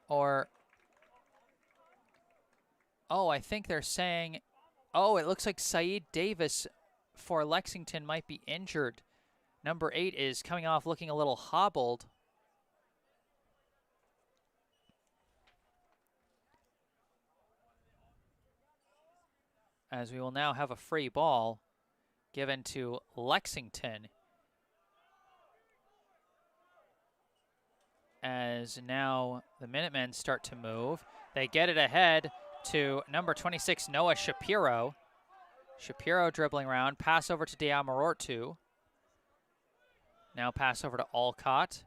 Or, oh, I think they're saying, oh, it looks like Saeed Davis for Lexington might be injured. Number 8 is coming off looking a little hobbled. As we will now have a free ball given to Lexington. As now the Minutemen start to move. They get it ahead to number 26, Noah Shapiro. Shapiro dribbling around. Pass over to Deamarortu. Now pass over to Olcott.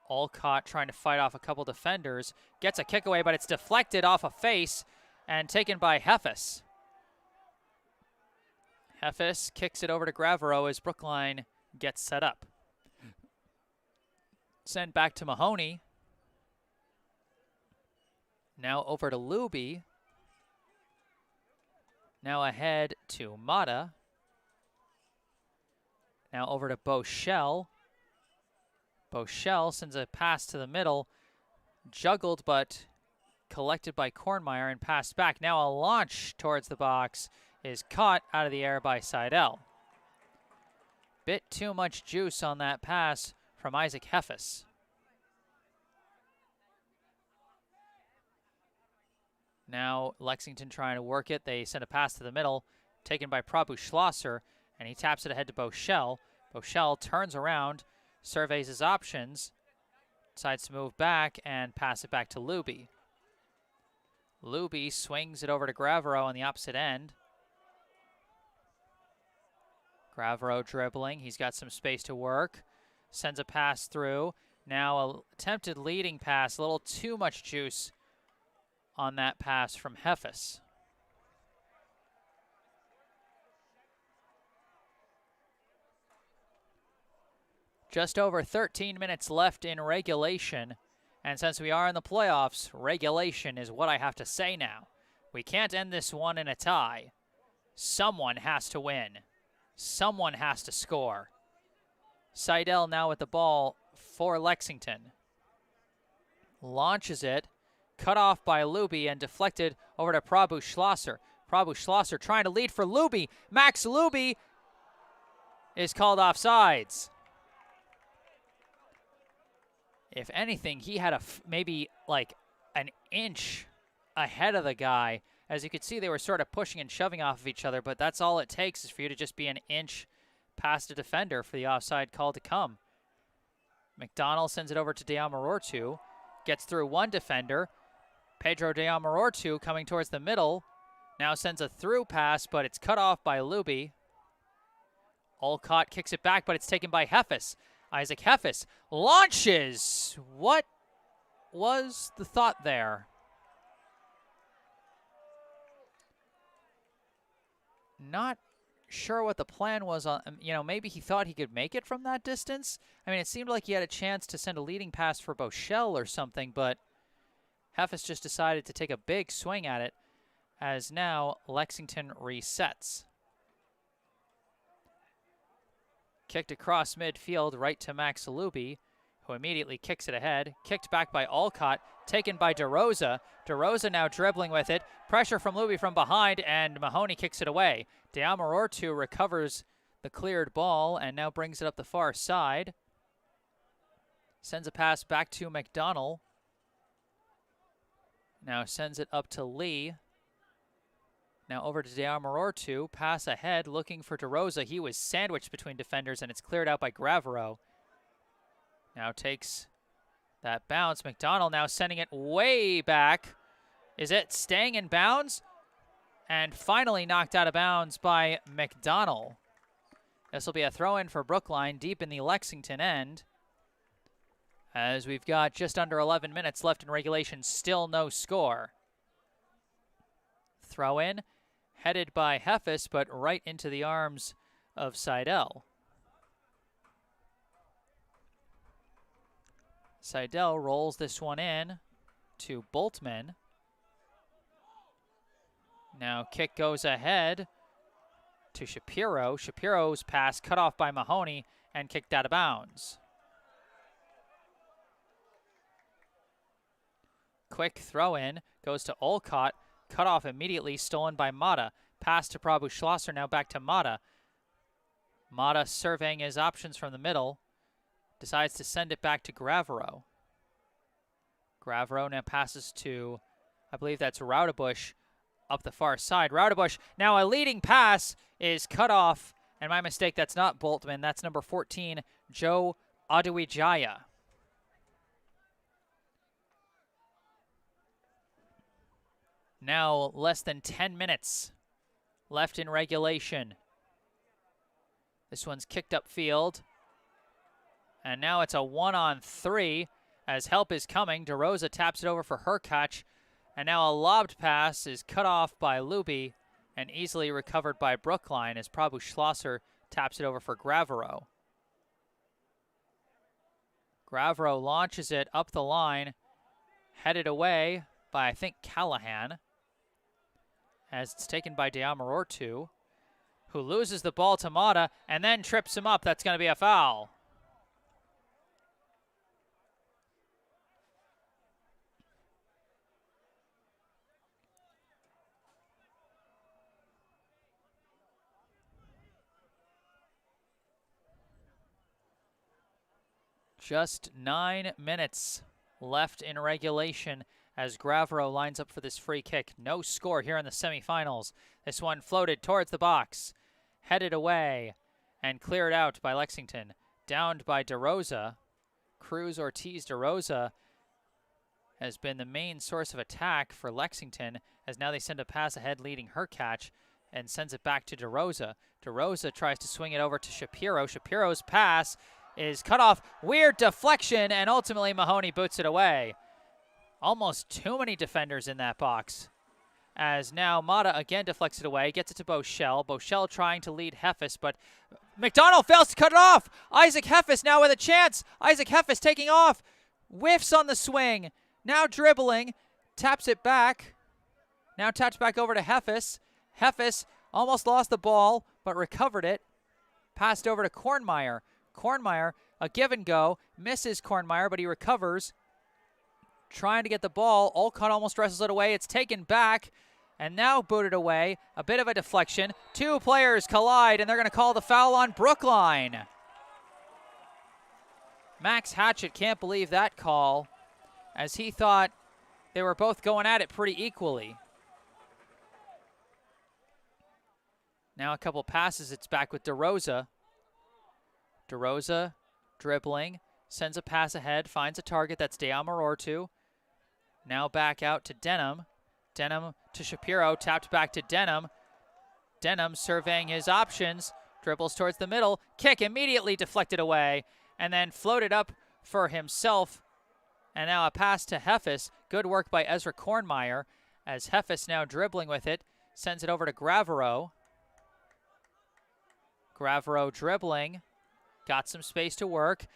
Olcott trying to fight off a couple defenders. Gets a kick away, but it's deflected off a face and taken by Heffis. Heffis kicks it over to Gravero as Brookline gets set up. Send back to Mahoney. Now over to Luby. Now ahead to Mata. Now over to Bochelle. Bochelle sends a pass to the middle. Juggled, but collected by Kornmeyer and passed back. Now a launch towards the box is caught out of the air by Seidel. Bit too much juice on that pass from Isaac Heffes. Now Lexington trying to work it. They send a pass to the middle, taken by Prabhu Schlosser, and he taps it ahead to Boschel. Boschel turns around, surveys his options, decides to move back and pass it back to Luby. Luby swings it over to Gravero on the opposite end. Gravero dribbling. He's got some space to work. Sends a pass through. Now a attempted leading pass. A little too much juice on that pass from Heffes. Just over 13 minutes left in regulation. And since we are in the playoffs, regulation is what I have to say now. We can't end this one in a tie. Someone has to win. Someone has to score. Seidel now with the ball for Lexington. Launches it. Cut off by Luby and deflected over to Prabhu Schlosser. Prabhu Schlosser trying to lead for Luby. Max Luby is called offsides. If anything, he had maybe like an inch ahead of the guy. As you could see, they were sort of pushing and shoving off of each other, but that's all it takes is for you to just be an inch past a defender for the offside call to come. McDonald sends it over to Deamorortu. Gets through one defender. Pedro Deamorortu coming towards the middle. Now sends a through pass, but it's cut off by Luby. Olcott kicks it back, but it's taken by Heffes. Isaac Heffes launches. What was the thought there? Not sure what the plan was on, maybe he thought he could make it from that distance. I mean, it seemed like he had a chance to send a leading pass for Boschel or something, but Heffes just decided to take a big swing at it as now Lexington resets. Kicked across midfield right to Max Luby, who immediately kicks it ahead. Kicked back by Olcott, taken by DeRosa. DeRosa now dribbling with it. Pressure from Luby from behind, and Mahoney kicks it away. Deamorortu recovers the cleared ball and now brings it up the far side. Sends a pass back to McDonald. Now sends it up to Lee. Now over to Deamorortu. Pass ahead, looking for DeRosa. He was sandwiched between defenders, and it's cleared out by Gravero. Now takes that bounce. McDonald now sending it way back. Is it staying in bounds? And finally knocked out of bounds by McDonald. This will be a throw-in for Brookline deep in the Lexington end. As we've got just under 11 minutes left in regulation, still no score. Throw-in, headed by Heffes, but right into the arms of Seidel. Seidel rolls this one in to Boltman. Now kick goes ahead to Shapiro. Shapiro's pass cut off by Mahoney and kicked out of bounds. Quick throw in goes to Olcott. Cut off immediately, stolen by Mata. Pass to Prabhu Schlosser, now back to Mata. Mata surveying his options from the middle. Decides to send it back to Gravero. Gravero now passes to, I believe that's Raudebusch up the far side. Raudebusch, now a leading pass is cut off. And my mistake, that's not Boltman. That's number 14, Joe Aduwijaya. Now less than 10 minutes left in regulation. This one's kicked upfield. And now it's a 1-on-3 as help is coming. DeRosa taps it over for Hurkacz. And now a lobbed pass is cut off by Luby and easily recovered by Brookline as Prabhu Schlosser taps it over for Gravero. Gravero launches it up the line, headed away by, I think, Callahan, as it's taken by Deamorortu, who loses the ball to Mata and then trips him up. That's going to be a foul. Just 9 minutes left in regulation as Gravero lines up for this free kick. No score here in the semifinals. This one floated towards the box, headed away, and cleared out by Lexington. Downed by DeRosa. Cruz Ortiz DeRosa has been the main source of attack for Lexington, as now they send a pass ahead leading her catch and sends it back to DeRosa. DeRosa tries to swing it over to Shapiro. Shapiro's pass is cut off. Weird deflection, and ultimately Mahoney boots it away. Almost too many defenders in that box. As now Mata again deflects it away, gets it to Boschel. Boschel trying to lead Heffes, but McDonald fails to cut it off. Isaac Heffes now with a chance. Isaac Heffes taking off. Whiffs on the swing. Now dribbling. Taps it back. Now taps back over to Heffes. Heffes almost lost the ball, but recovered it. Passed over to Kornmeier. Kornmeier, a give and go. Misses Kornmeier, but he recovers. Trying to get the ball. Olcott almost wrestles it away. It's taken back and now booted away. A bit of a deflection. Two players collide, and they're going to call the foul on Brookline. Max Hatchett can't believe that call, as he thought they were both going at it pretty equally. Now a couple passes. It's back with DeRosa. DeRosa dribbling. Sends a pass ahead. Finds a target. That's Deamarortu. Now back out to Denham. Denham to Shapiro. Tapped back to Denham. Denham surveying his options. Dribbles towards the middle. Kick immediately deflected away. And then floated up for himself. And now a pass to Heffes. Good work by Ezra Kornmeier. As Heffes now dribbling with it. Sends it over to Gravero. Gravero dribbling. Got some space to work.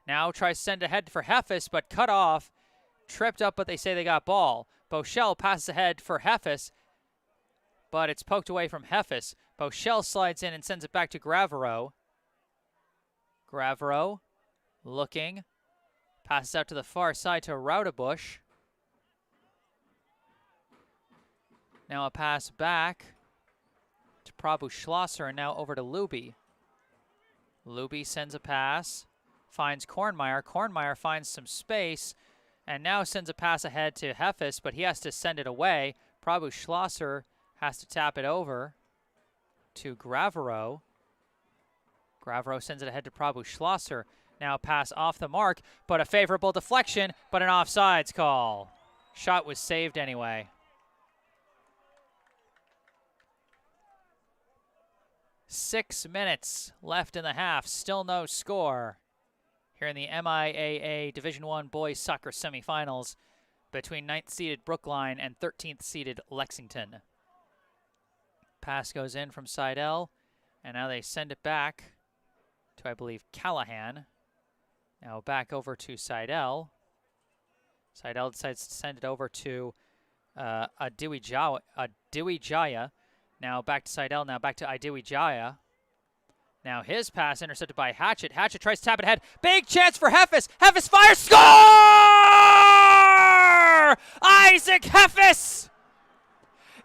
Now tries to send ahead for Heffes, but cut off. Tripped up, but they say they got ball. Boschel passes ahead for Heffes, but it's poked away from Heffes. Boschel slides in and sends it back to Gravero. Gravero looking. Passes out to the far side to Raudebusch. Now a pass back to Prabhu Schlosser, and now over to Luby. Luby sends a pass. Finds Kornmeier. Kornmeier finds some space and now sends a pass ahead to Heffes, but he has to send it away. Prabhu Schlosser has to tap it over to Gravero. Gravero sends it ahead to Prabhu Schlosser. Now pass off the mark, but a favorable deflection, but an offsides call. Shot was saved anyway. Six minutes left in the half. Still no score here in the MIAA Division I Boys Soccer Semifinals between 9th-seeded Brookline and 13th-seeded Lexington. Pass goes in from Seidel, and now they send it back to, I believe, Callahan. Now back over to Seidel. Seidel decides to send it over to Adiwijaya. Now back to Seidel, now back to Adiwijaya. Now his pass intercepted by Hatchett. Hatchett tries to tap it ahead. Big chance for Heffes. Heffes fires. Score! Isaac Heffes!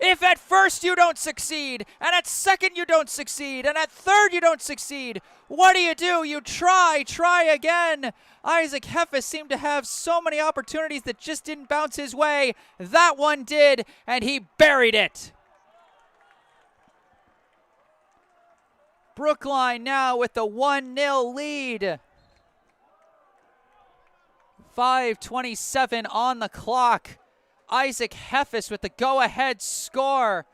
If at first you don't succeed, and at second you don't succeed, and at third you don't succeed, what do? You try again. Isaac Heffes seemed to have so many opportunities that just didn't bounce his way. That one did, and he buried it. Brookline now with the 1-0 lead. 5:27 on the clock. Isaac Heffes with the go-ahead score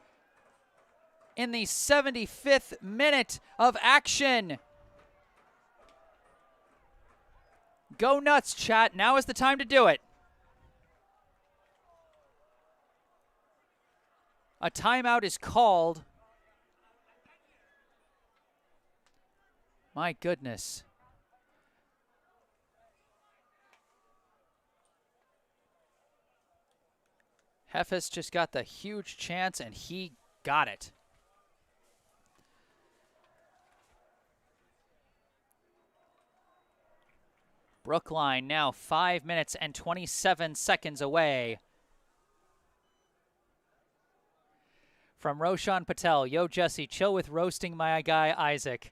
in the 75th minute of action. Go nuts, chat. Now is the time to do it. A timeout is called. My goodness. Heffes just got the huge chance, and he got it. Brookline now 5 minutes and 27 seconds away from Roshan Patel. Yo, Jesse, chill with roasting my guy, Isaac.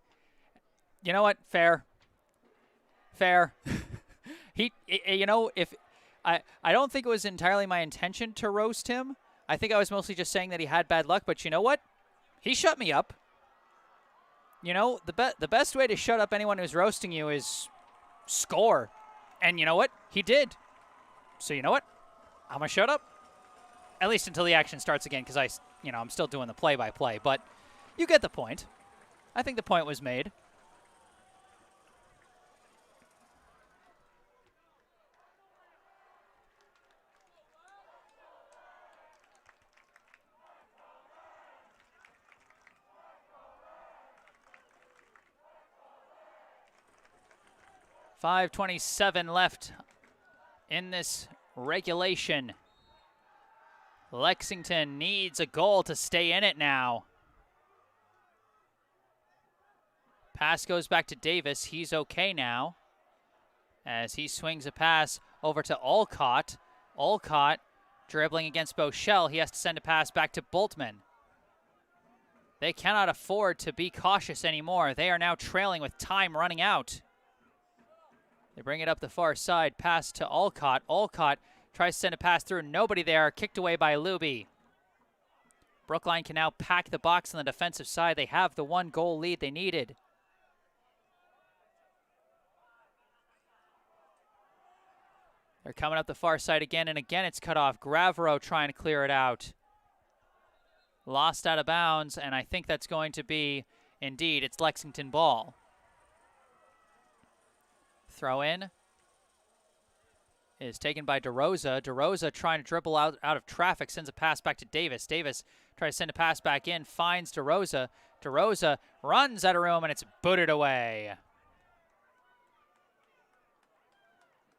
You know what? Fair. You know, if I don't think it was entirely my intention to roast him. I think I was mostly just saying that he had bad luck, but you know what? He shut me up. You know, the best way to shut up anyone who's roasting you is score. And you know what? He did. So you know what? I'm going to shut up. At least until the action starts again, because I'm still doing the play-by-play. But you get the point. I think the point was made. .5:27 left in this regulation. Lexington needs a goal to stay in it now. Pass goes back to Davis. He's okay now as he swings a pass over to Olcott. Olcott dribbling against Boschel. He has to send a pass back to Bultman. They cannot afford to be cautious anymore. They are now trailing with time running out. They bring it up the far side, pass to Olcott. Olcott tries to send a pass through, nobody there, kicked away by Luby. Brookline can now pack the box on the defensive side. They have the 1-goal lead they needed. They're coming up the far side again, and again it's cut off. Gravero trying to clear it out. Lost out of bounds, and I think that's going to be, indeed, it's Lexington ball. Throw in is taken by DeRosa. DeRosa trying to dribble out of traffic, sends a pass back to Davis. Davis tries to send a pass back in, finds DeRosa. DeRosa runs out of room, and it's booted away.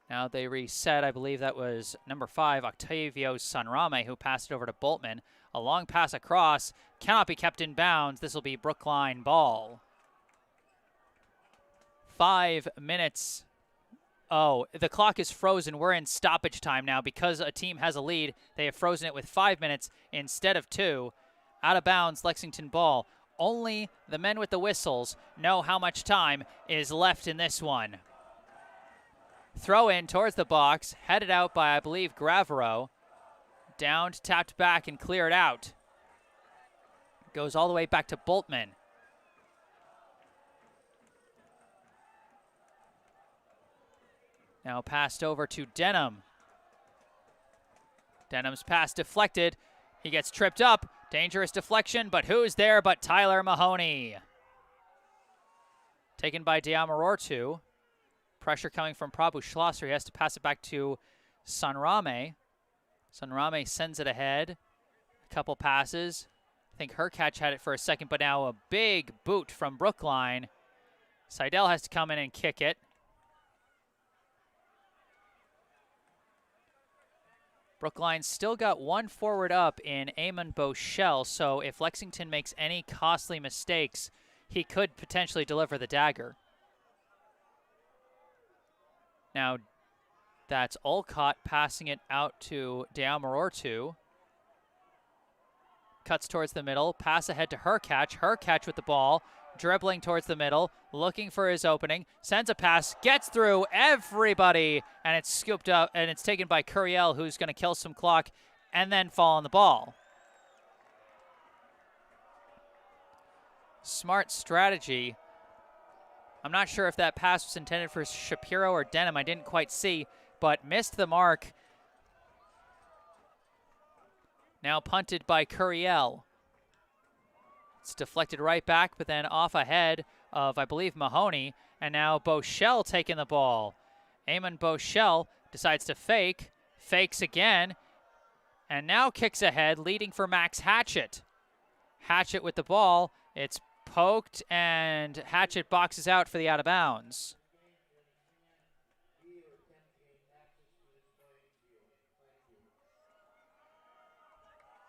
Now they reset. I believe that was number 5, Octavio Sanrame, who passed it over to Bultman. A long pass across, cannot be kept in bounds. This will be Brookline ball. 5 minutes. Oh, the clock is frozen. We're in stoppage time now because a team has a lead. They have frozen it with 5 minutes instead of 2. Out of bounds, Lexington ball. Only the men with the whistles know how much time is left in this one. Throw in towards the box, headed out by, I believe, Gravero. Downed, tapped back, and cleared out. Goes all the way back to Bultman. Now passed over to Denham. Denham's pass deflected. He gets tripped up. Dangerous deflection, but who's there but Tyler Mahoney? Taken by Diamorortu. Pressure coming from Prabhu Schlosser. He has to pass it back to Sanrame. Sanrame sends it ahead. A couple passes. I think Hercatch had it for a second, but now a big boot from Brookline. Seidel has to come in and kick it. Brookline still got one forward up in Eamon Boschel, so if Lexington makes any costly mistakes, he could potentially deliver the dagger. Now, that's Olcott passing it out to Diamorortu. Cuts towards the middle, pass ahead to Hercatch. Hercatch with the ball, dribbling towards the middle, looking for his opening, sends a pass, gets through everybody, and it's scooped up, and it's taken by Curiel, who's going to kill some clock and then fall on the ball. Smart strategy. I'm not sure if that pass was intended for Shapiro or Denham. I didn't quite see, but missed the mark. Now punted by Curiel. It's deflected right back, but then off ahead of, I believe, Mahoney. And now Boschel taking the ball. Eamon Boschel decides to fake. Fakes again. And now kicks ahead, leading for Max Hatchett. Hatchett with the ball. It's poked, and Hatchett boxes out for the out of bounds.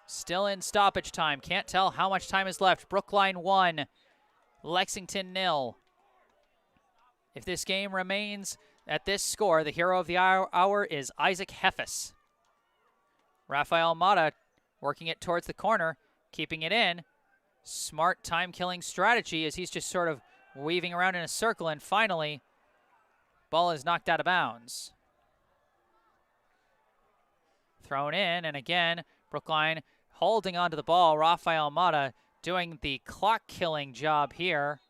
Still in stoppage time. Can't tell how much time is left. Brookline 1, Lexington 0. If this game remains at this score, the hero of the hour is Isaac Heffes. Rafael Mata working it towards the corner, keeping it in. Smart time-killing strategy as he's just sort of weaving around in a circle, and finally, ball is knocked out of bounds. Thrown in, and again, Brookline holding onto the ball. Rafael Mata doing the clock-killing job here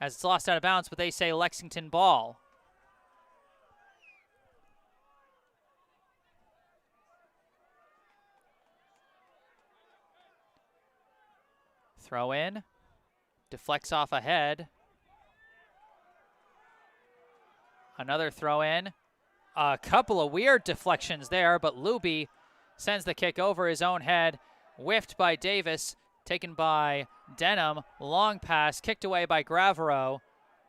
as it's lost out of bounds, but they say Lexington ball. Throw in, deflects off ahead. Another throw in. A couple of weird deflections there, but Luby sends the kick over his own head. Whiffed by Davis, taken by Denham. Long pass, kicked away by Gravero.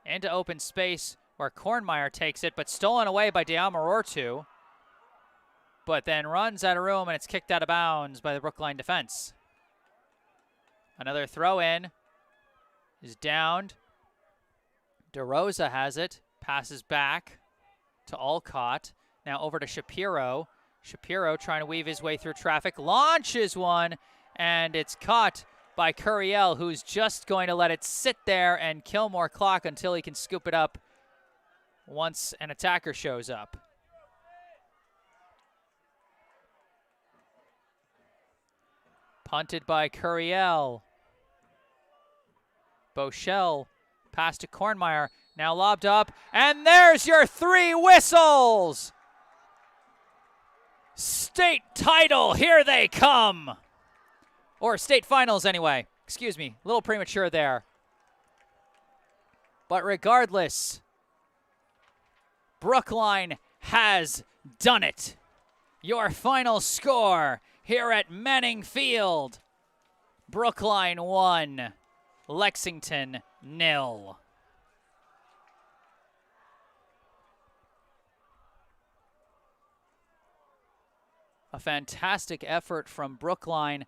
Into open space where Kornmeyer takes it, but stolen away by Diamarortu. But then runs out of room, and it's kicked out of bounds by the Brookline defense. Another throw in is downed. DeRosa has it, passes back to Alcott. Now over to Shapiro. Shapiro trying to weave his way through traffic, launches one, and it's caught by Curiel, who's just going to let it sit there and kill more clock until he can scoop it up once an attacker shows up. Punted by Curiel. Bochelle pass to Kornmeyer, now lobbed up, and there's your 3 whistles! State title, here they come! Or state finals anyway, excuse me, a little premature there. But regardless, Brookline has done it. Your final score here at Manning Field. Brookline 1, Lexington 0. A fantastic effort from Brookline.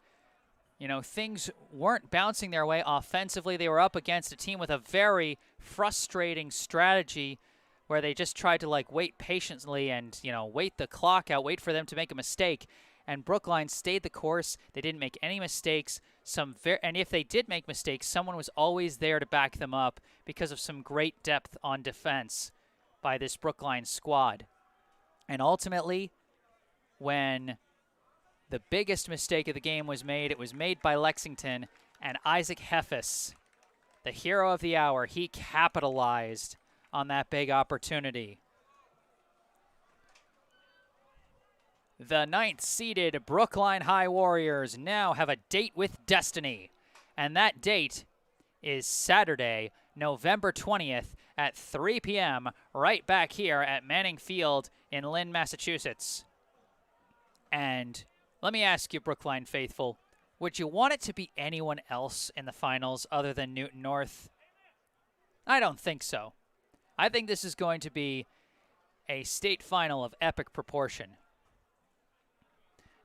You know, things weren't bouncing their way offensively. They were up against a team with a very frustrating strategy where they just tried to, like, wait patiently and, you know, wait the clock out, wait for them to make a mistake. And Brookline stayed the course. They didn't make any mistakes. And if they did make mistakes, someone was always there to back them up because of some great depth on defense by this Brookline squad. And ultimately, when the biggest mistake of the game was made, it was made by Lexington, and Isaac Heffes, the hero of the hour, he capitalized on that big opportunity. The 9th-seeded Brookline High Warriors now have a date with destiny, and that date is Saturday, November 20th at 3 p.m. right back here at Manning Field in Lynn, Massachusetts. And let me ask you, Brookline faithful, would you want it to be anyone else in the finals other than Newton North? I don't think so. I think this is going to be a state final of epic proportion.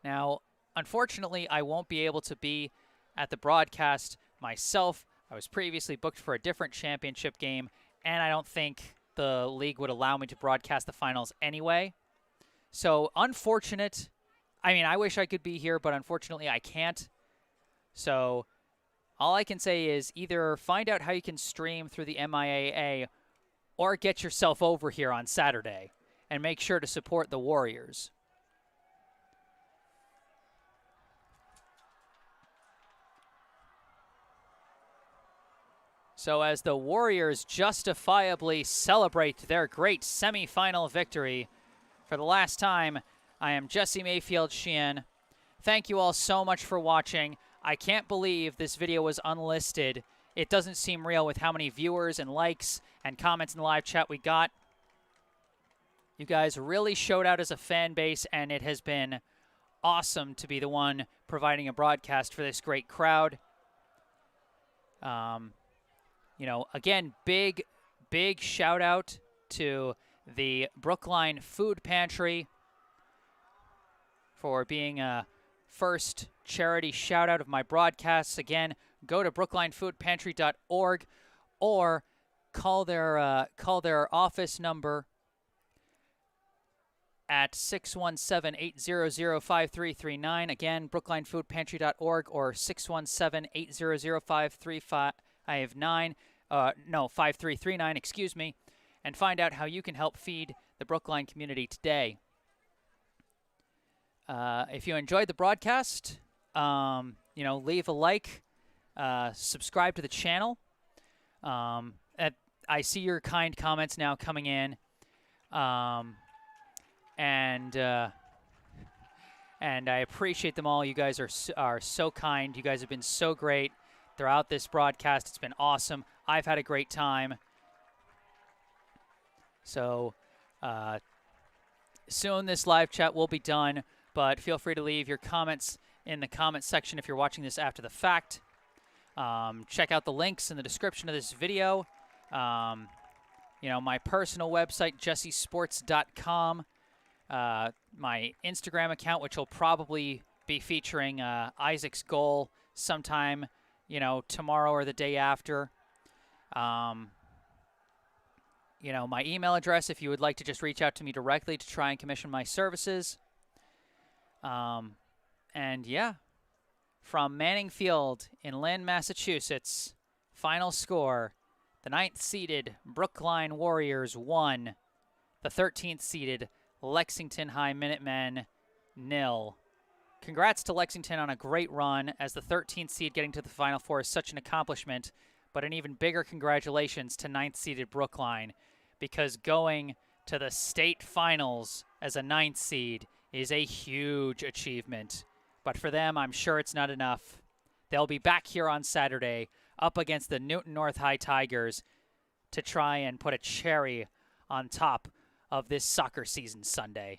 Now, unfortunately, I won't be able to be at the broadcast myself. I was previously booked for a different championship game, and I don't think the league would allow me to broadcast the finals anyway. So, unfortunate. I mean, I wish I could be here, but unfortunately I can't. So all I can say is either find out how you can stream through the MIAA or get yourself over here on Saturday and make sure to support the Warriors. So as the Warriors justifiably celebrate their great semifinal victory for the last time, I am Jesse Mayfield-Sheehan. Thank you all so much for watching. I can't believe this video was unlisted. It doesn't seem real with how many viewers and likes and comments in the live chat we got. You guys really showed out as a fan base, and it has been awesome to be the one providing a broadcast for this great crowd. You know, again, big shout out to the Brookline Food Pantry for being a first charity shout out of my broadcasts. Again, go to brooklinefoodpantry.org or call their office number at 617-800-5339. Again, brooklinefoodpantry.org or 617-800-5339, excuse me, and find out how you can help feed the Brookline community today. If you enjoyed the broadcast, leave a like, subscribe to the channel. I see your kind comments now coming in, and I appreciate them all. You guys are so kind. You guys have been so great throughout this broadcast. It's been awesome. I've had a great time. So soon this live chat will be done, but feel free to leave your comments in the comments section if you're watching this after the fact. Check out the links in the description of this video. My personal website, jessesports.com. My Instagram account, which will probably be featuring Isaac's goal sometime, tomorrow or the day after. My email address if you would like to just reach out to me directly to try and commission my services. From Manning Field in Lynn, Massachusetts, final score, the 9th-seeded Brookline Warriors 1, the 13th-seeded Lexington High Minutemen 0. Congrats to Lexington on a great run, as the 13th seed getting to the Final Four is such an accomplishment, but an even bigger congratulations to 9th-seeded Brookline, because going to the state finals as a 9th seed is a huge achievement. But for them, I'm sure it's not enough. They'll be back here on Saturday up against the Newton North High Tigers to try and put a cherry on top of this soccer season Sunday.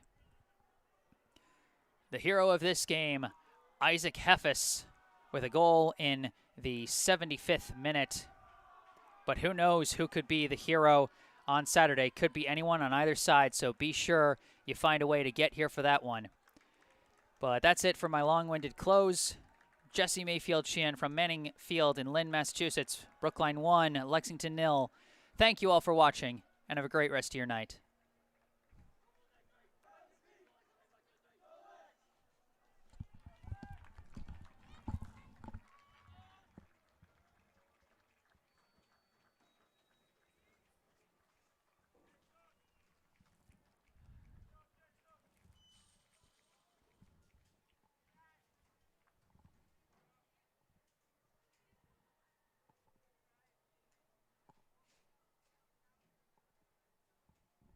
The hero of this game, Isaac Heffes, with a goal in the 75th minute. But who knows who could be the hero on Saturday? Could be anyone on either side, so be sure you find a way to get here for that one. But that's it for my long-winded close. Jesse Mayfield-Sheehan from Manning Field in Lynn, Massachusetts. Brookline 1, Lexington 0. Thank you all for watching, and have a great rest of your night.